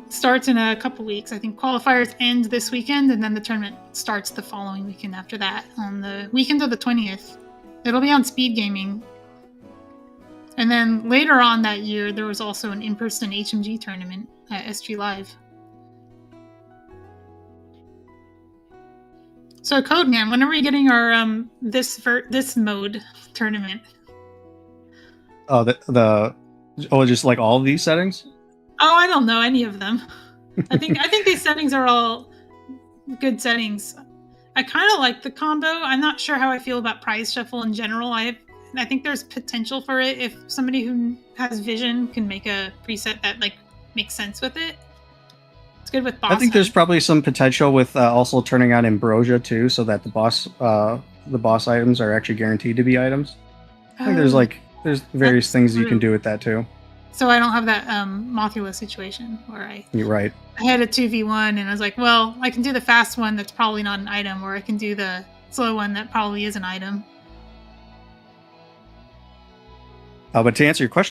Starts in a couple weeks. I think qualifiers end this weekend, and then the tournament starts the following weekend after that, on the weekend of the 20th. It'll be on Speed Gaming. And then later on that year, there was also an in-person HMG tournament at SG Live. So, Codeman, when are we getting our this mode tournament? Oh, just like all of these settings? Oh, I don't know any of them. I think these settings are all good settings. I kind of like the combo. I'm not sure how I feel about prize shuffle in general. I think there's potential for it if somebody who has vision can make a preset that like makes sense with it. It's good with boss. I think there's probably some potential with also turning on Ambrosia too, so that the boss items are actually guaranteed to be items. I think there's various things you can do with that too. So I don't have that Mothula situation where You're right. I had a 2v1 and I was like, well, I can do the fast one that's probably not an item, or I can do the slow one that probably is an item. But to answer your question,